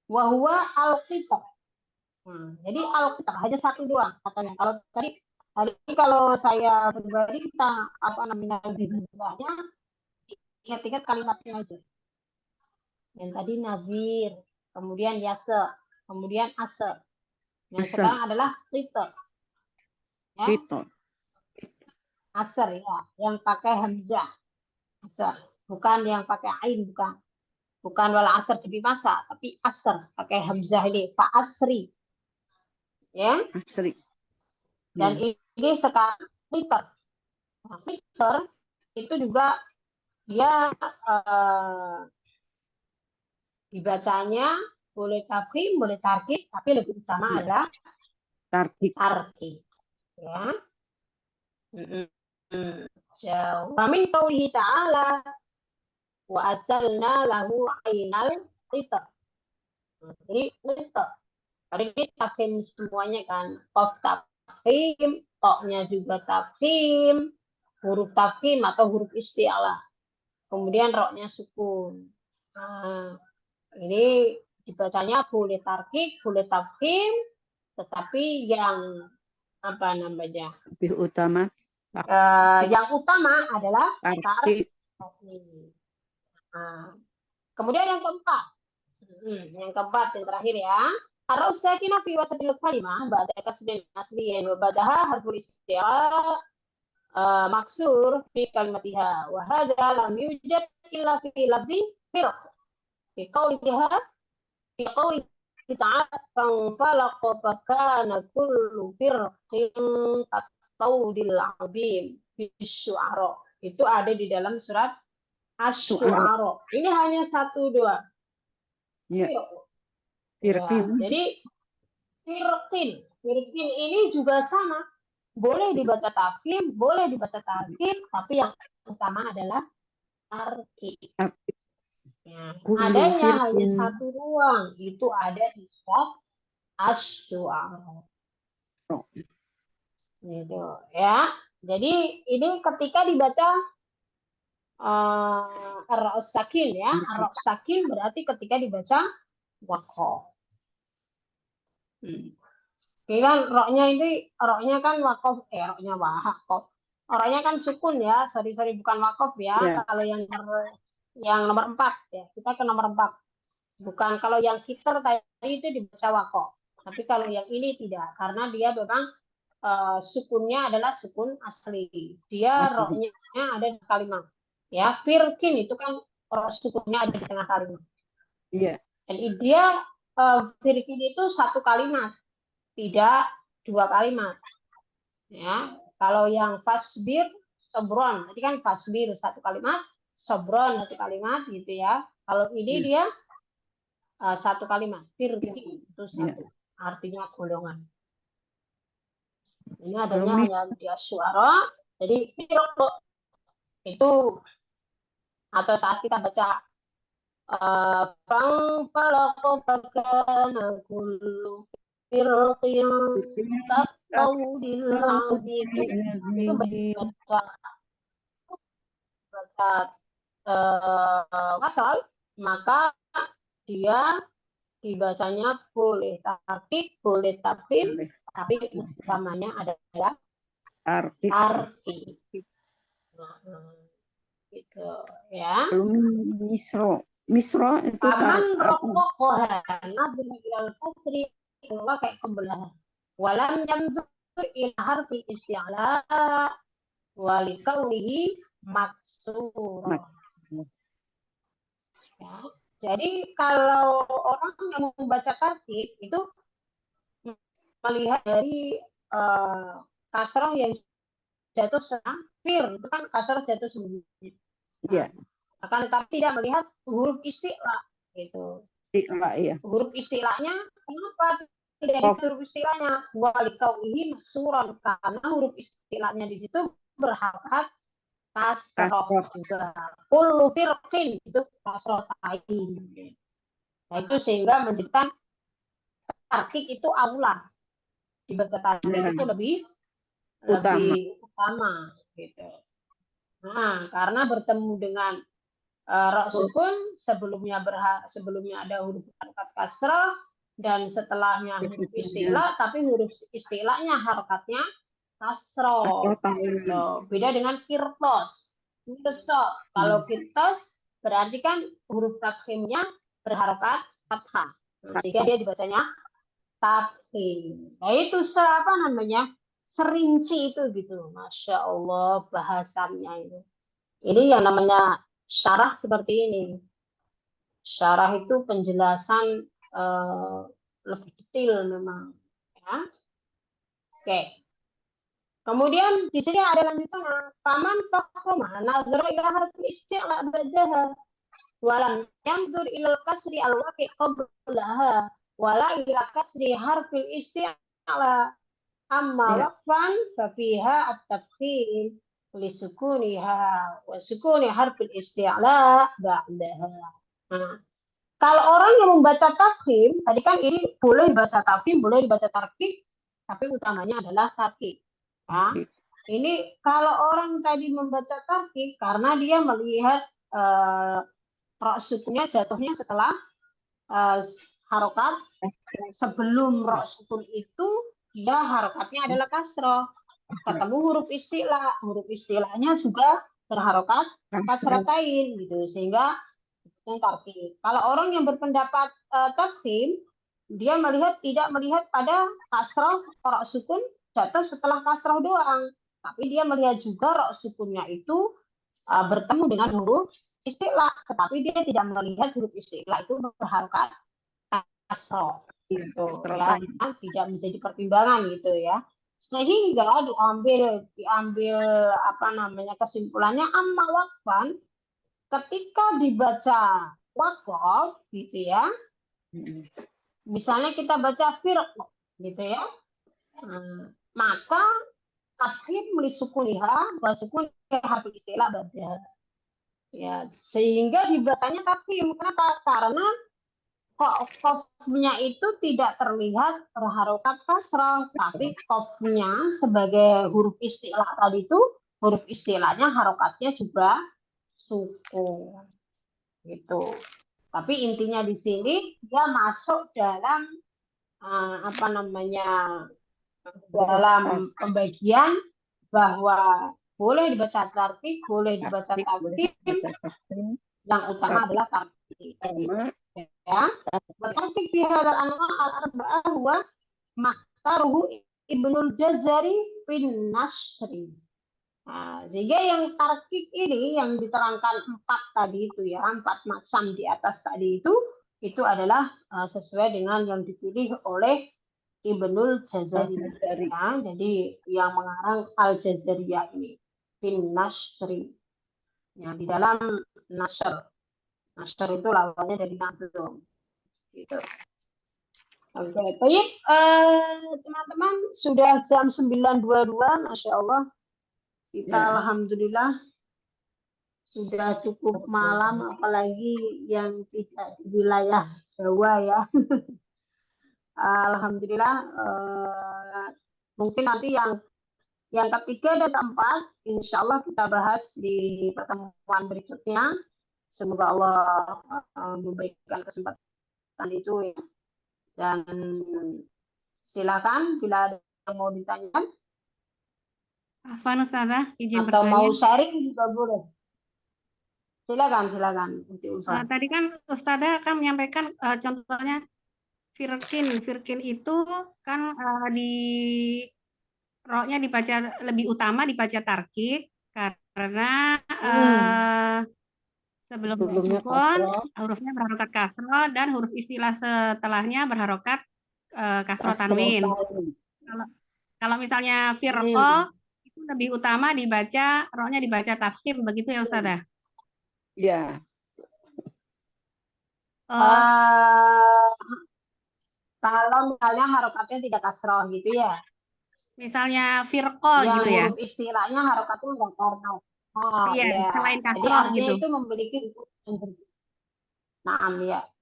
Wa huwa al-qitab. Jadi al-qitab hanya satu doang katanya. Kalau tadi kalau saya pribadi kita lebih mudahnya ingat-ingat kalimatnya itu. Yang tadi nabir, kemudian yasa, kemudian asa. Yang sekarang adalah qitab. Ya. Asar ya, yang pakai hamzah. Asar, bukan yang pakai ain, bukan. Bukan wala asar di masa, tapi asar pakai hamzah ini, fa asri. Ya. Asri. Dan ini sekarang liter. Nah, liter itu juga dia dibacanya boleh tafkhim, boleh tarkib, tapi lebih utama adalah tarkib. Ya. Wa min qoulihi ta'ala wa asalna lahu ainal liter. Jadi liter. Tadi ini tafkhim semuanya kan. Qaf tafkhim, toknya juga tafkhim, huruf tafkhim atau huruf isti'alah. Kemudian roknya sukun. Nah, ini dibacanya boleh tarkik, boleh tafkhim, tetapi yang apa namanya? Lebih utama. Yang utama adalah tarkik. Nah, kemudian yang keempat. Yang keempat yang terakhir ya. Arus sakinah fi wasatil kalimah ba'da kasrin asliyin wa ba'daha harful isti'ala maksur fi kalimatiha wa hadza lam yujad illa fi lafzi firq fi qawliha fi qawli ta'ala fanfalaqa fakana kullu firqin kataudil azim fi syu'ara. Itu ada di dalam surat Asy-Syu'ara. Ini hanya satu dua. Ya. Ya, jadi firqin ini juga sama, boleh dibaca tafkhim, boleh dibaca tarkib, tapi yang utama adalah tarkib. Ya, adanya hanya satu doang, itu ada di surat Asy-Syu'ara. Gitu ya. Jadi ini ketika dibaca ar-ra'us sakin ya, ar-ra'us sakin berarti ketika dibaca waqaf. Kan roknya kan wakof, roknya waqaf. Roknya kan sukun ya, sorry bukan wakof ya. Kalau yang nomor 4 ya, kita ke nomor 4. Bukan kalau yang kitar tadi itu dibaca wakof. Tapi kalau yang ini tidak, karena dia memang sukunnya adalah sukun asli. Dia roknya ada di kalimat. Ya, firqin itu kan sukunnya ada di tengah kalimat. Iya. Dan dia firqin itu satu kalimat, tidak dua kalimat. Ya, kalau yang fasbir, sobron, tadi kan fasbir satu kalimat, sobron satu kalimat, gitu ya. Kalau ini dia satu kalimat, firqin itu satu, artinya golongan. Ini adanya hanya di Asy-Syu'ara. Jadi itu atau saat kita baca fanfalaqa fakana kullu firqin kataudil azim. Itu baca wasal, maka dia dibacanya boleh tarkik, boleh tafkhim, tapi utamanya adalah tarkik. Gitu ya. Misro itu Aman rokokoha nabi ilal kasri wa kayak kebelah. Walam yanzur ila harfi isti'la wa liqaulihi maksur. Ya. Jadi kalau orang yang membaca tarkib itu melihat dari kasrah yang jatuh fir, itu kan kasrah jatuh sembunyi. Iya. Akan tetapi tidak melihat huruf isti'la gitu. Isti'la ya. Huruf isti'lanya kenapa tidak di huruf isti'lanya? Wa liqaulihi maksuran, karena huruf isti'lanya di situ berharokat kasrah juga. Kullu firqin itu kasrah tain. Nah, itu sehingga menjadikan tarkik itu aula dibaca tarkik Ya, itu lebih utama. utama gitu. Nah, karena bertemu dengan ra sukun sebelumnya ada huruf harokat kasrah dan setelahnya huruf istilah, tapi huruf istilahnya harokatnya kasroh. Gitu. Beda dengan kirtos. Kalau kirtos berarti kan huruf tafkhimnya berharokat fathah. Sehingga dia dibacanya tafkhim. Nah itu apa namanya? Serinci itu gitu. Masya Allah bahasannya itu. Ini yang namanya syarah seperti ini. Syarah itu penjelasan lebih detail memang. Ya. Oke. Kemudian di sini ada lanjutan. Paman fakhoma nazara ila harfi isti'la ba'daha. Walam yanzur ila kasri al-waqi qablaha. Wala ila kasri harfil isti'la. Amma waqfan fafiha at-tafkhim lisukuniha wa sukuni harfil isti'la ba'daha. Nah, kalau orang yang membaca tafkhim, tadi kan ini boleh dibaca tafkhim, boleh dibaca tarkik, tapi utamanya adalah tarkik. Ya. Ini kalau orang tadi membaca tarkik karena dia melihat ra sukunnya jatuhnya setelah harokat, sebelum ra sukun itu dia harokatnya adalah kasroh. Ketemu huruf istilahnya juga berharokat kasratain gitu, sehingga tarkik. Kalau orang yang berpendapat tafkhim, dia tidak melihat pada kasroh ra sukun jatuh setelah kasroh doang, tapi dia melihat juga ra sukunnya itu bertemu dengan huruf istilah, tetapi dia tidak melihat huruf istilah itu berharokat kasroh gitu ya, tidak menjadi pertimbangan gitu ya, sehingga diambil apa namanya kesimpulannya amma waqfan, ketika dibaca waqaf gitu ya, misalnya kita baca firq gitu ya, maka tafkhim lisukuniha wa sukun harfi istilah ba'da. Ya, sehingga dibacanya tafkhim. Kenapa? Karena qafnya itu tidak terlihat berharokat kasrah, tapi qafnya sebagai huruf istilah tadi itu, huruf istilahnya harokatnya juga sukun. Gitu. Tapi intinya di sini dia masuk dalam apa namanya, dalam pembagian bahwa boleh dibaca tarkik, boleh dibaca tafkhim, yang utama adalah tarkik. Ya, tarkik fi hadzal anwa' al-arba'ah wa mahtaruhu Ibnul Jazari fin Nasri. Nah, sehingga yang tarkik ini yang diterangkan 4 tadi itu ya, 4 macam di atas tadi itu adalah sesuai dengan yang dipilih oleh Ibnul Jazari. Ya, jadi yang mengarang Al-Jazariyah ini bin Nasri. Ya, di dalam Nasr. Nasr itu lawannya dari Nazm. Gitu. Oke, baik. Teman-teman, sudah jam 9.22, Masya Allah. Kita alhamdulillah sudah cukup malam, apalagi yang tidak di wilayah Jawa ya. Alhamdulillah, mungkin nanti yang ketiga dan keempat, insya Allah kita bahas di pertemuan berikutnya. Semoga Allah memberikan kesempatan itu ya. Dan silakan bila ada yang mau ditanyakan. Afwan Ustazah, izin Atau bertanya. mau sharing juga boleh. Silakan. Tadi kan Ustazah kan menyampaikan contohnya firkin itu kan di rohnya dibaca lebih utama dibaca tarkik karena sebelum sukun hurufnya berharokat kasroh dan huruf istilah setelahnya berharokat kasroh tanwin. Kalau misalnya firqah itu lebih utama dibaca rohnya dibaca tafkhim, begitu ya Ustazah? Ya. Kalau misalnya harokatnya tidak kasroh gitu ya. Misalnya firqah gitu ya. Huruf istilahnya harokatnya enggak kasroh. Iya, selain kasroh gitu. Itu memiliki hukum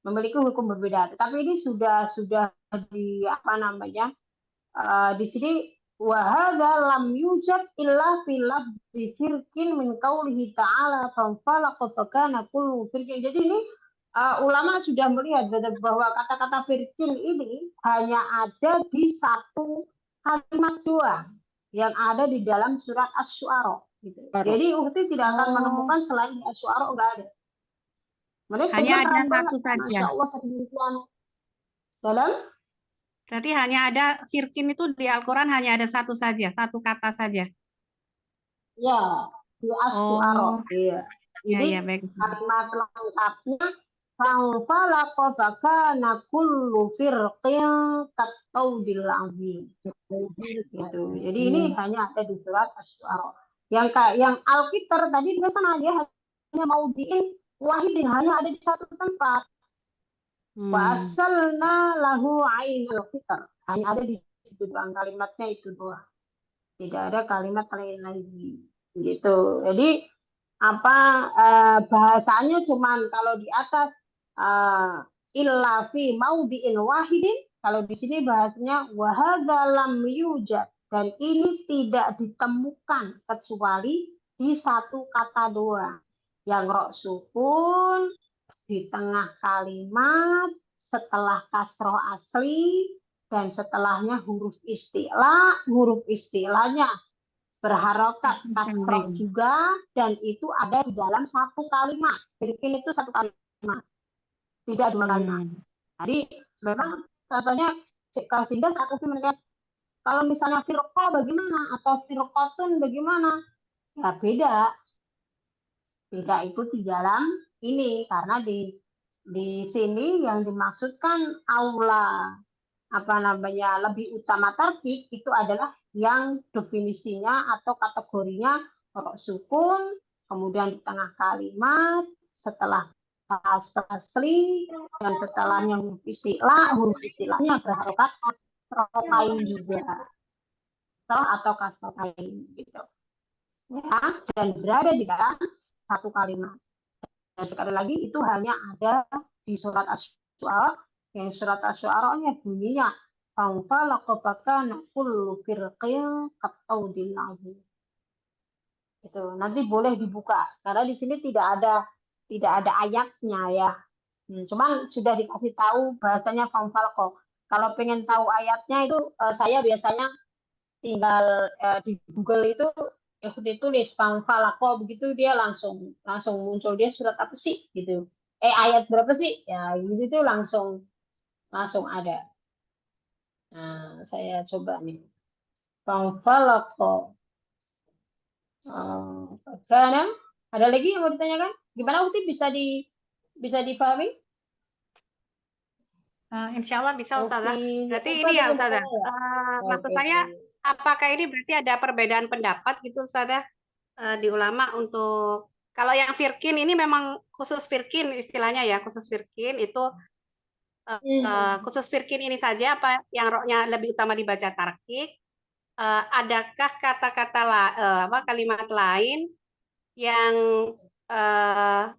memiliki hukum berbeda. Tapi ini sudah di apa namanya? di sini wahada lam yujad illa fi lafzi firqin min qaulihi ta'ala fanfalaqa fakana kullu firqin. Jadi ini ulama sudah melihat bahwa kata-kata firqin ini hanya ada di satu kalimat doang yang ada di dalam surat Asy-Syu'ara gitu. Jadi Uhti tidak akan menemukan selain di Asy-Syu'ara, enggak ada. Mereka Hanya ada keren satu banget, saja. Masya Allah sedemikian dalam. Berarti hanya ada firqin itu di Al-Quran hanya ada satu saja, satu kata saja. Ya, di Asy-Syu'ara. Iya. Jadi Ya, baik. kalimat lengkapnya fanfalaqa fakana kullu firqin kattaudil azim. Gitu. Jadi ini hanya ada di surat Asy-Syu'ara. Yang Al-Qitr tadi juga sama, dia hanya maudiin wahidin, hanya ada di satu tempat. Wa asalna lahu ainul qitr. Hanya ada di situ doang, kalimatnya itu doang. Tidak ada kalimat lain lagi. Gitu. Jadi bahasanya cuman kalau di atas illa fi maudiin wahidin, kalau di sini bahasanya wahadza lam yujad, dan ini tidak ditemukan kecuali di satu kata doang yang ro sukun di tengah kalimat setelah kasroh asli dan setelahnya huruf istilah. Huruf istilahnya berharokat kasroh juga, dan itu ada di dalam satu kalimat. Jadi ini itu satu kalimat, tidak dua kalimat. Jadi memang contohnya sehingga satu itu melihat kalau misalnya firqah bagaimana atau firqatun bagaimana, ya beda. Beda itu di dalam ini, karena di sini yang dimaksudkan aula lebih utama tarkib itu adalah yang definisinya atau kategorinya rok sukun, kemudian di tengah kalimat setelah asli dan setelahnya huruf istilahnya berharokat kasrotain juga, atau kasrotain gitu ya, dan berada di dalam satu kalimat. Dan sekali lagi itu hanya ada di surat Asy-Syu'ara, yang surat Asy-Syu'ara-nya bunyinya fanfalaqa fakana kullu firqin kattaudil azim. Itu nanti boleh dibuka karena di sini tidak ada ayatnya ya. Cuman sudah dikasih tahu bahasanya fanfalaqa. Kalau pengen tahu ayatnya itu saya biasanya tinggal di Google itu tulis fanfalaqa, begitu dia langsung muncul dia surat apa sih gitu. Ayat berapa sih? Ya gitu tuh langsung ada. Nah, saya coba nih. Fanfalaqa. Karena ada lagi yang mau ditanyakan? Gimana Uti bisa dipahami? Insya Allah bisa, Ustazah. Berarti Oke. ini ya, Ustazah. Maksud Oke. saya, apakah ini berarti ada perbedaan pendapat gitu, Ustazah, di ulama untuk kalau yang firqin ini memang khusus firqin istilahnya ya, khusus firqin itu khusus firqin ini saja apa yang roknya lebih utama dibaca tarkik? Adakah kata-kata kalimat lain yang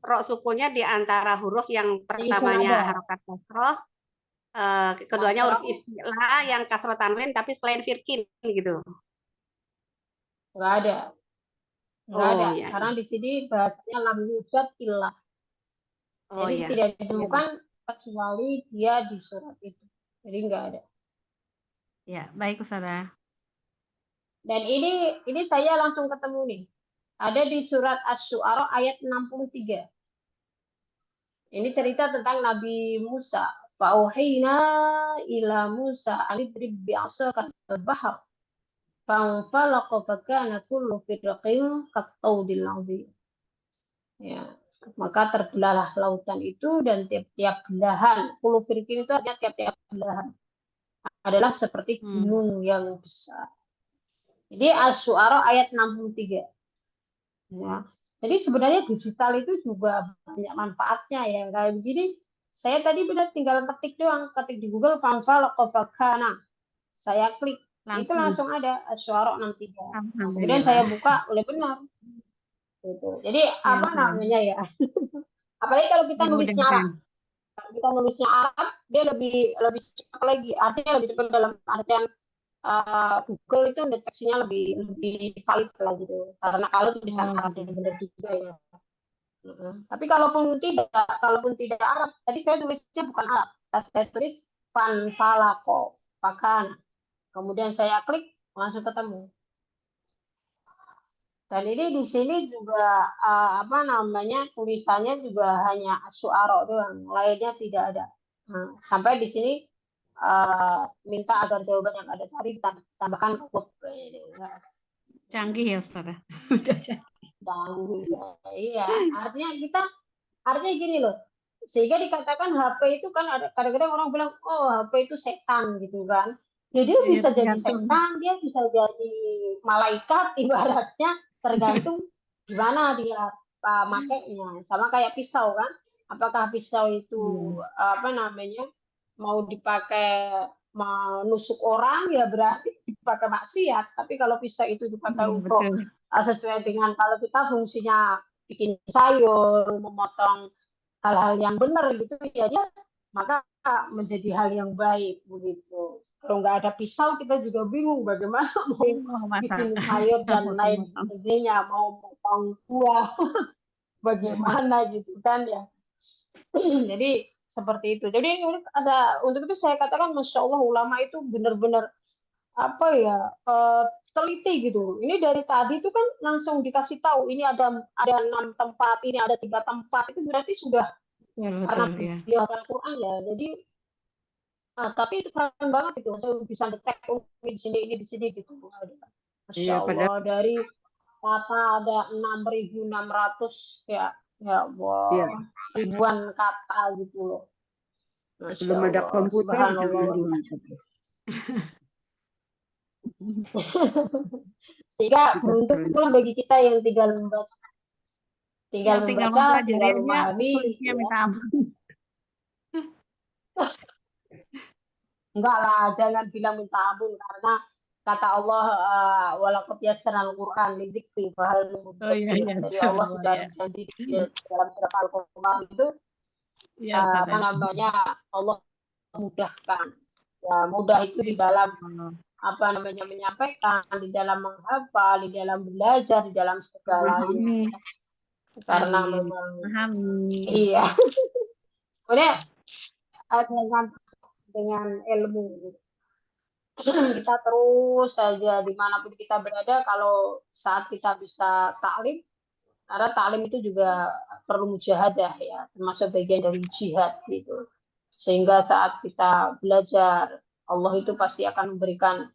rok sukunnya di antara huruf yang pertamanya harokat kasroh, keduanya huruf istilah yang kasroh tanwin tapi selain firqin gitu? Nggak ada. Nggak ada. Ya. Karena di sini bahasanya lam yujad illah. Jadi Ya. tidak ditemukan kecuali dia di surat itu. Jadi nggak ada. Ya, baik Ustazah. Dan ini saya langsung ketemu nih. Ada di surat Asy-Syu'ara ayat 63. Ini cerita tentang Nabi Musa. Fa'auhayna ila Musa alidrib bi'asaka al-bahr. Fanfalaqa fakana kullu firqin kattaudil azim. Ya, maka terbelahlah lautan itu dan tiap-tiap belahan, kullu firqin itu artinya tiap-tiap belahan adalah seperti gunung yang besar. Jadi Asy-Syu'ara ayat 63. Ya. Jadi sebenarnya digital itu juga banyak manfaatnya ya. Kayak begini, saya tadi benar tinggal ketik doang, ketik di Google fanfalaqa fakana. Saya klik, itu langsung ada Asy-Syu'ara 63. Kemudian saya buka, oleh benar. Gitu. Jadi apa namanya ya? Apalagi kalau kita nulisnya Arab. Kalau kita nulisnya Arab, dia lebih cepat lagi. Artinya lebih cepat dalam artian Google itu deteksinya lebih valid lah gitu. Karena kalau tulisan Arab yang benar juga ya. Tapi kalaupun tidak Arab, tadi saya tulisnya bukan Arab, saya tulis fanfalako, pakan. Kemudian saya klik langsung ketemu. Dan ini di sini juga apa namanya tulisannya juga hanya asy'ara doang, lainnya tidak ada. Nah, sampai di sini minta agar jawaban yang ada cari tambahkan kut. Canggih ya Ustazah. Iya, artinya gini loh. Sehingga dikatakan HP itu kan ada kadang-kadang orang bilang, oh HP itu setan gitu kan. Jadi dia bisa jadi setan, dia bisa jadi malaikat ibaratnya, tergantung gimana dia makainya. Sama kayak pisau kan. Apakah pisau itu apa namanya mau dipakai menusuk orang ya berarti dipakai maksiat. Tapi kalau pisau itu dipakai untuk sesuai dengan kalau kita fungsinya bikin sayur, memotong hal-hal yang benar gitu ya, maka menjadi hal yang baik begitu. Kalau nggak ada pisau kita juga bingung bagaimana mau bikin sayur dan lain sebagainya, mau potong buah bagaimana gitu kan ya. Jadi seperti itu. Jadi ada untuk itu saya katakan Masya Allah ulama itu benar-benar apa ya teliti gitu. Ini dari tadi itu kan langsung dikasih tahu ini ada 6 tempat, ini ada 3 tempat, itu berarti sudah karena beliau Al-Quran ya. Jadi tapi itu keren banget itu, saya bisa detek ini di sini gitu. Masya Allah dari kata ada 6.600 ya Allah ribuan kata gitu loh. Belum ada komputer sehingga beruntunglah bagi kita yang tinggal membaca, tinggal memahami. Minta ampun. Enggak lah, jangan bilang minta ampun karena kata Allah walaqad yassarnal Qur'an lidzikri fahal jadi Allah sudah berjanji dalam surat Al-Qur'an itu apa namanya Allah mudahkan. Ya, mudah itu di dalam apa namanya menyampaikan, di dalam menghafal, di dalam belajar, di dalam segalanya. Karena memang iya. Kemudian dengan ilmu kita terus saja dimanapun kita berada, kalau saat kita bisa taklim, karena taklim itu juga perlu mujahadah ya, termasuk bagian dari jihad gitu. Sehingga saat kita belajar, Allah itu pasti akan memberikan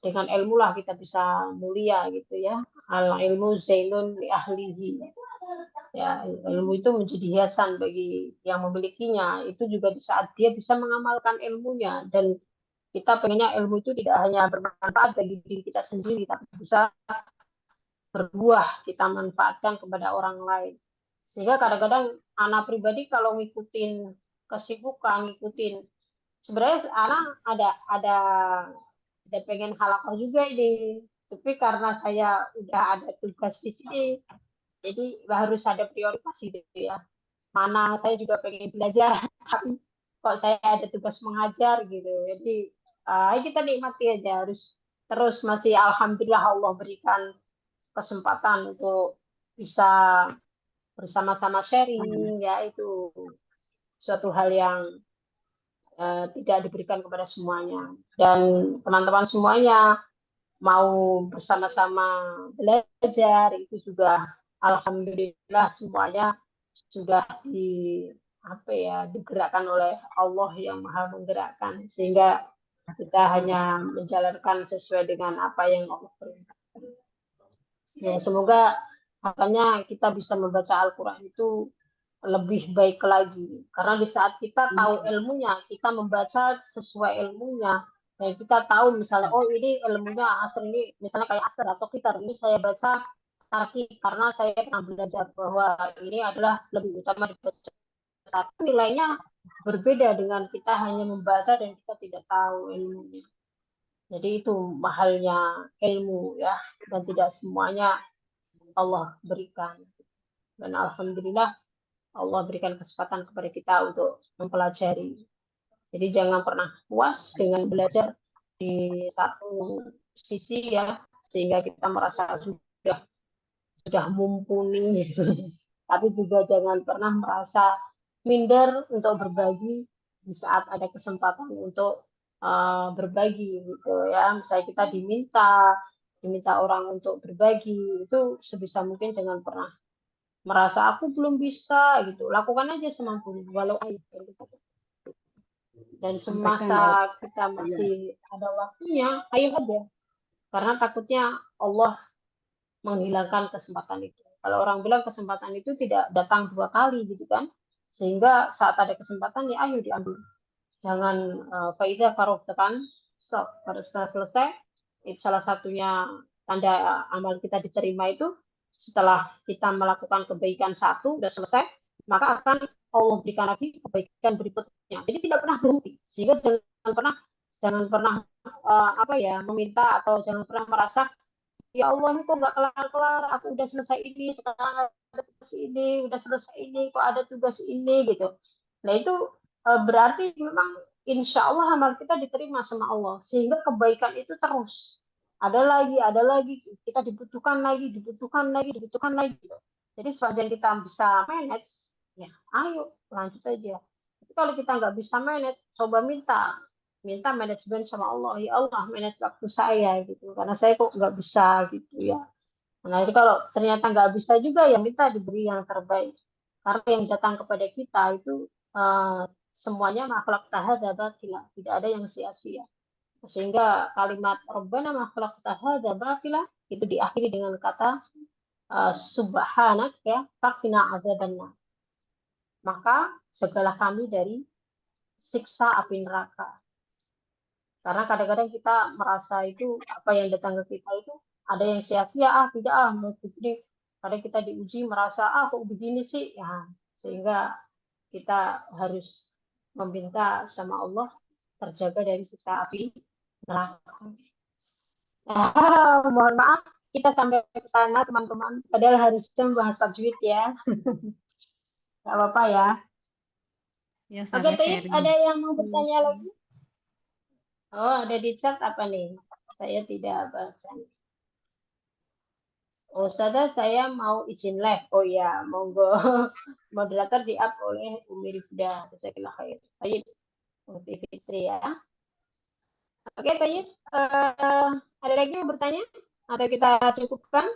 dengan ilmu lah kita bisa mulia gitu ya. Al ilmu zainun li ahlihi. Ya, ilmu itu menjadi hiasan bagi yang memilikinya. Itu juga di saat dia bisa mengamalkan ilmunya, dan kita pengennya ilmu itu tidak hanya bermanfaat bagi diri kita sendiri, tapi bisa berbuah kita manfaatkan kepada orang lain. Sehingga kadang-kadang anak pribadi kalau ngikutin kesibukan, ngikutin sebenarnya anak ada pengen halakah juga ini, tapi karena saya udah ada tugas di sini, jadi harus ada prioritas gitu ya. Mana saya juga pengen belajar, tapi kok saya ada tugas mengajar gitu. Jadi kita nikmati aja, harus terus masih alhamdulillah Allah berikan kesempatan untuk bisa bersama-sama sharing ya, itu suatu hal yang tidak diberikan kepada semuanya, dan teman-teman semuanya mau bersama-sama belajar itu juga alhamdulillah semuanya sudah digerakkan oleh Allah yang Maha menggerakkan, sehingga kita hanya menjalankan sesuai dengan apa yang Allah perintahkan. Ya, semoga makanya kita bisa membaca Al-Quran itu lebih baik lagi, karena di saat kita tahu ilmunya, kita membaca sesuai ilmunya, dan kita tahu misalnya oh ini ilmunya asar, ini misalnya kayak asar atau kitar, ini saya baca tarkib karena saya pernah belajar bahwa ini adalah lebih utama dibaca, tapi nilainya berbeda dengan kita hanya membaca dan kita tidak tahu ilmunya. Jadi itu mahalnya ilmu ya, dan tidak semuanya Allah berikan, dan alhamdulillah Allah berikan kesempatan kepada kita untuk mempelajari. Jadi jangan pernah puas dengan belajar di satu sisi ya, sehingga kita merasa sudah mumpuni gitu. Tapi juga jangan pernah merasa minder untuk berbagi di saat ada kesempatan untuk berbagi gitu ya. Misalnya kita diminta orang untuk berbagi, itu sebisa mungkin jangan pernah merasa aku belum bisa gitu. Lakukan aja semampunya walau aib. Dan semasa kita masih ada waktunya, ayo aja. Karena takutnya Allah menghilangkan kesempatan itu. Kalau orang bilang kesempatan itu tidak datang 2 kali gitu kan. Sehingga saat ada kesempatan ya ayo diambil. Jangan faida farogatan stop. Harus setelah selesai, itu salah satunya tanda amal kita diterima itu setelah kita melakukan kebaikan satu udah selesai, maka akan Allah berikan lagi kebaikan berikutnya. Jadi tidak pernah berhenti. Sehingga jangan pernah meminta atau jangan pernah merasa ya Allah ini kok nggak kelar-kelar, aku udah selesai ini, sekarang ada tugas ini, udah selesai ini, kok ada tugas ini gitu. Nah itu berarti memang insya Allah amal kita diterima sama Allah, sehingga kebaikan itu terus ada lagi, kita dibutuhkan lagi gitu. Jadi sepanjang kita bisa manage, ya ayo lanjut aja. Tapi kalau kita nggak bisa manage, coba minta manajemen sama Allah, ya Allah manage waktu saya gitu, karena saya kok nggak bisa gitu ya. Nah itu kalau ternyata nggak bisa juga ya minta diberi yang terbaik, karena yang datang kepada kita itu semuanya makhluk tahadza batila, tidak ada yang sia-sia. Sehingga kalimat Rabbana makhluk tahadza batila itu diakhiri dengan kata subhanak ya faqina azabannar. Maka segala kami dari siksa api neraka. Karena kadang-kadang kita merasa itu apa yang datang ke kita itu ada yang sia-sia, tidak mau begini. Kadang kita diuji merasa kok begini sih, ya sehingga kita harus meminta sama Allah terjaga dari siksa api neraka. Mohon maaf kita sampai ke sana teman-teman. Padahal harusnya membahas tajwid ya. Gak apa-apa ya. Ya, Oke, Taib, ada yang mau bertanya lagi? Oh, ada di chat apa nih? Saya tidak baca. Oh, Ustazah, saya mau izin live. Oh ya, monggo. Moderator di-up oleh Umi Rifda. Jazakallah khair. Taib, Umi Fitri ya. Oke, Taib. Ada lagi yang bertanya? Atau kita cukupkan?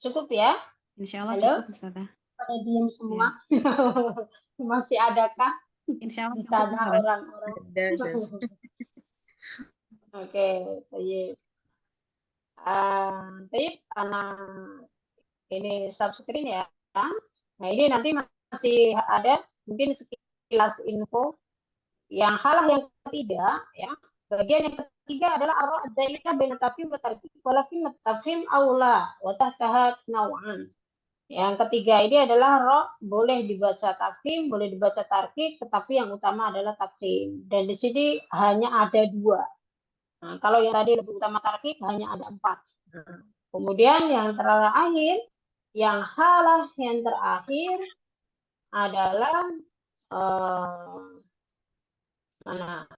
Cukup ya? Insya Allah Halo? cukup, Ustazah. Pada diam semua. Masih adakah Insya Allah di cukup, sana Ustazah. orang-orang? Oke, Taib. Taib, ini subscreen ya. Nah, ini nanti masih ada mungkin sekilas info. Yang hal yang ketiga, ya. Bagian yang ketiga adalah arah zaida baina tafhim wa tarkib walakin tafhim aula wa tahtaha naw'an. Yang ketiga ini adalah ro boleh dibaca tafhim, boleh dibaca tarkib, tetapi yang utama adalah tafhim. Dan di sini hanya ada 2. Nah, kalau yang tadi lebih utama tarkib hanya ada 4. Kemudian yang terakhir, yang halah yang terakhir adalah mana?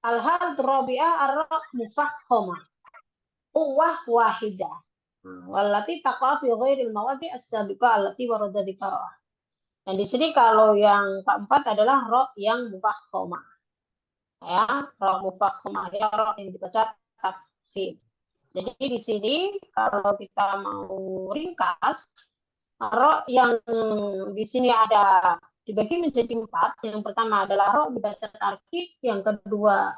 Al-hal rabi'ah ar-ra mufakhomah. Uwah wahidah. Wallati taqa fi ghairil mawadi as-sabiqah allati warada dzikrah. Dan di sini kalau yang keempat adalah ro yang mufakhomah. Ya, ro mufakhomah ya, ro yang dibaca tafkhim. Jadi di sini kalau kita mau ringkas, ro yang di sini ada dibagi menjadi 4. Yang pertama adalah ro dibaca tarkib, yang kedua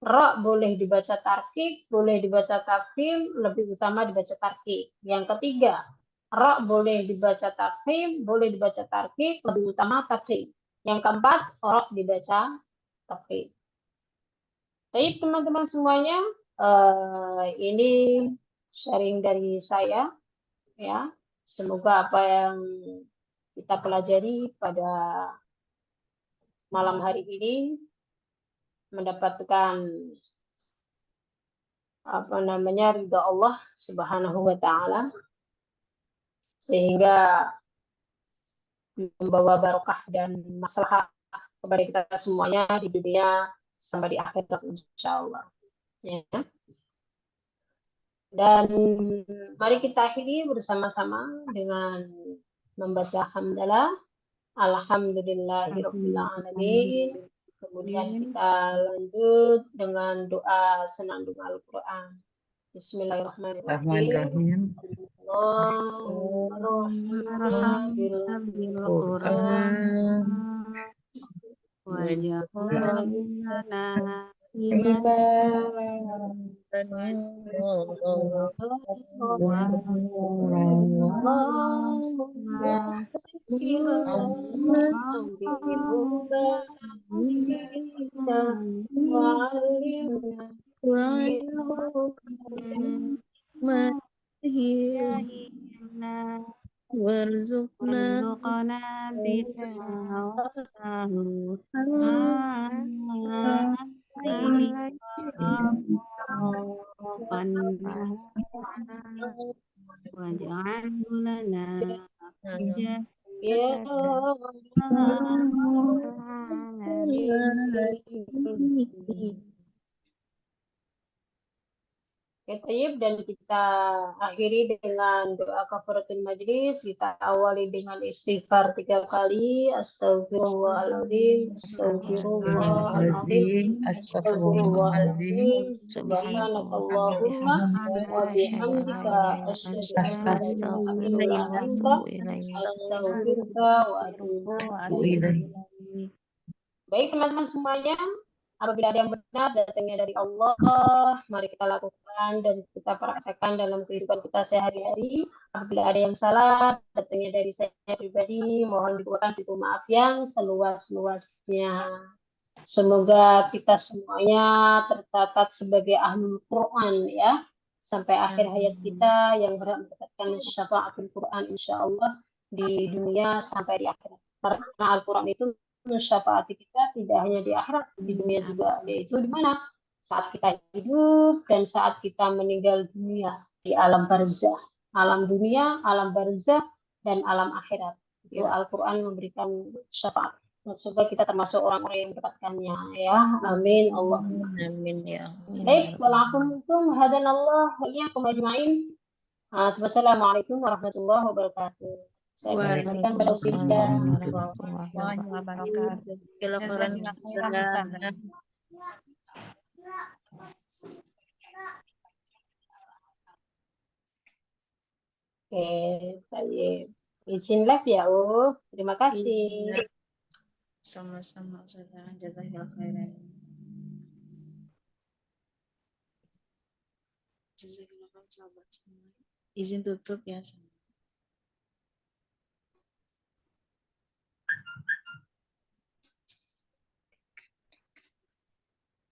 ro boleh dibaca tarkib, boleh dibaca tafhim, lebih utama dibaca tarkib. Yang ketiga, ro boleh dibaca tafhim, boleh dibaca tarkib, lebih utama tafhim. Yang keempat, ro dibaca tafhim. Baik teman-teman semuanya, ini sharing dari saya ya. Semoga apa yang kita pelajari pada malam hari ini mendapatkan ridha Allah Subhanahu wa taala, sehingga membawa barokah dan masalah kepada kita semuanya di dunia sampai di akhirat insya Allah. Ya. Dan mari kita akhiri bersama-sama dengan membaca hamdalah, alhamdulillahirabbil alamin. Kemudian kita lanjut dengan doa senandung Al-Quran. Bismillahirrahmanirrahim. Allahumma bil Qur'an waj'alna warzuqna waj'alhu lana Ya Oke, Tayyib, dan kita akhiri dengan doa kafaratul majlis. Kita awali dengan istighfar 3 kali. Astagfirullahaladzim, astagfirullahaladzim, astagfirullahaladzim. Subhanakallahumma wa bihamdika asyhadu an la ilaha illa anta astaghfiruka wa atubu ilaik. Baik teman-teman semuanya, apabila ada yang benar datangnya dari Allah, mari kita lakukan dan kita praktekkan dalam kehidupan kita sehari-hari. Apabila ada yang salah datangnya dari saya pribadi, mohon dibuatkan pintu maaf yang seluas-luasnya. Semoga kita semuanya tercatat sebagai ahlul Quran ya, sampai akhir hayat kita yang berhak mendapatkan syafaatul Quran insya Allah di dunia sampai di akhirat. Karena Al-Quran itu mensyafaati kita tidak hanya di akhirat, di dunia juga, yaitu di mana? Saat kita hidup dan saat kita meninggal dunia di alam barzah, alam dunia, alam barzah, dan alam akhirat. Itu Al-Quran memberikan syafaat. Semoga kita termasuk orang-orang yang mendapatkannya ya. Amin. Allahumma amin ya. Baik, walaupun hadanallah wa iyyakum ajmain. Wassalamualaikum warahmatullahi wabarakatuh. Saya kembalikan pada Ufida. Warahmatullahi wabarakatuh. Oke, saya izin live ya, terima kasih. Sama-sama, Ustazah. Jazakallahu khairan. Jazakallahu khairan, sahabat semua. Izin tutup ya.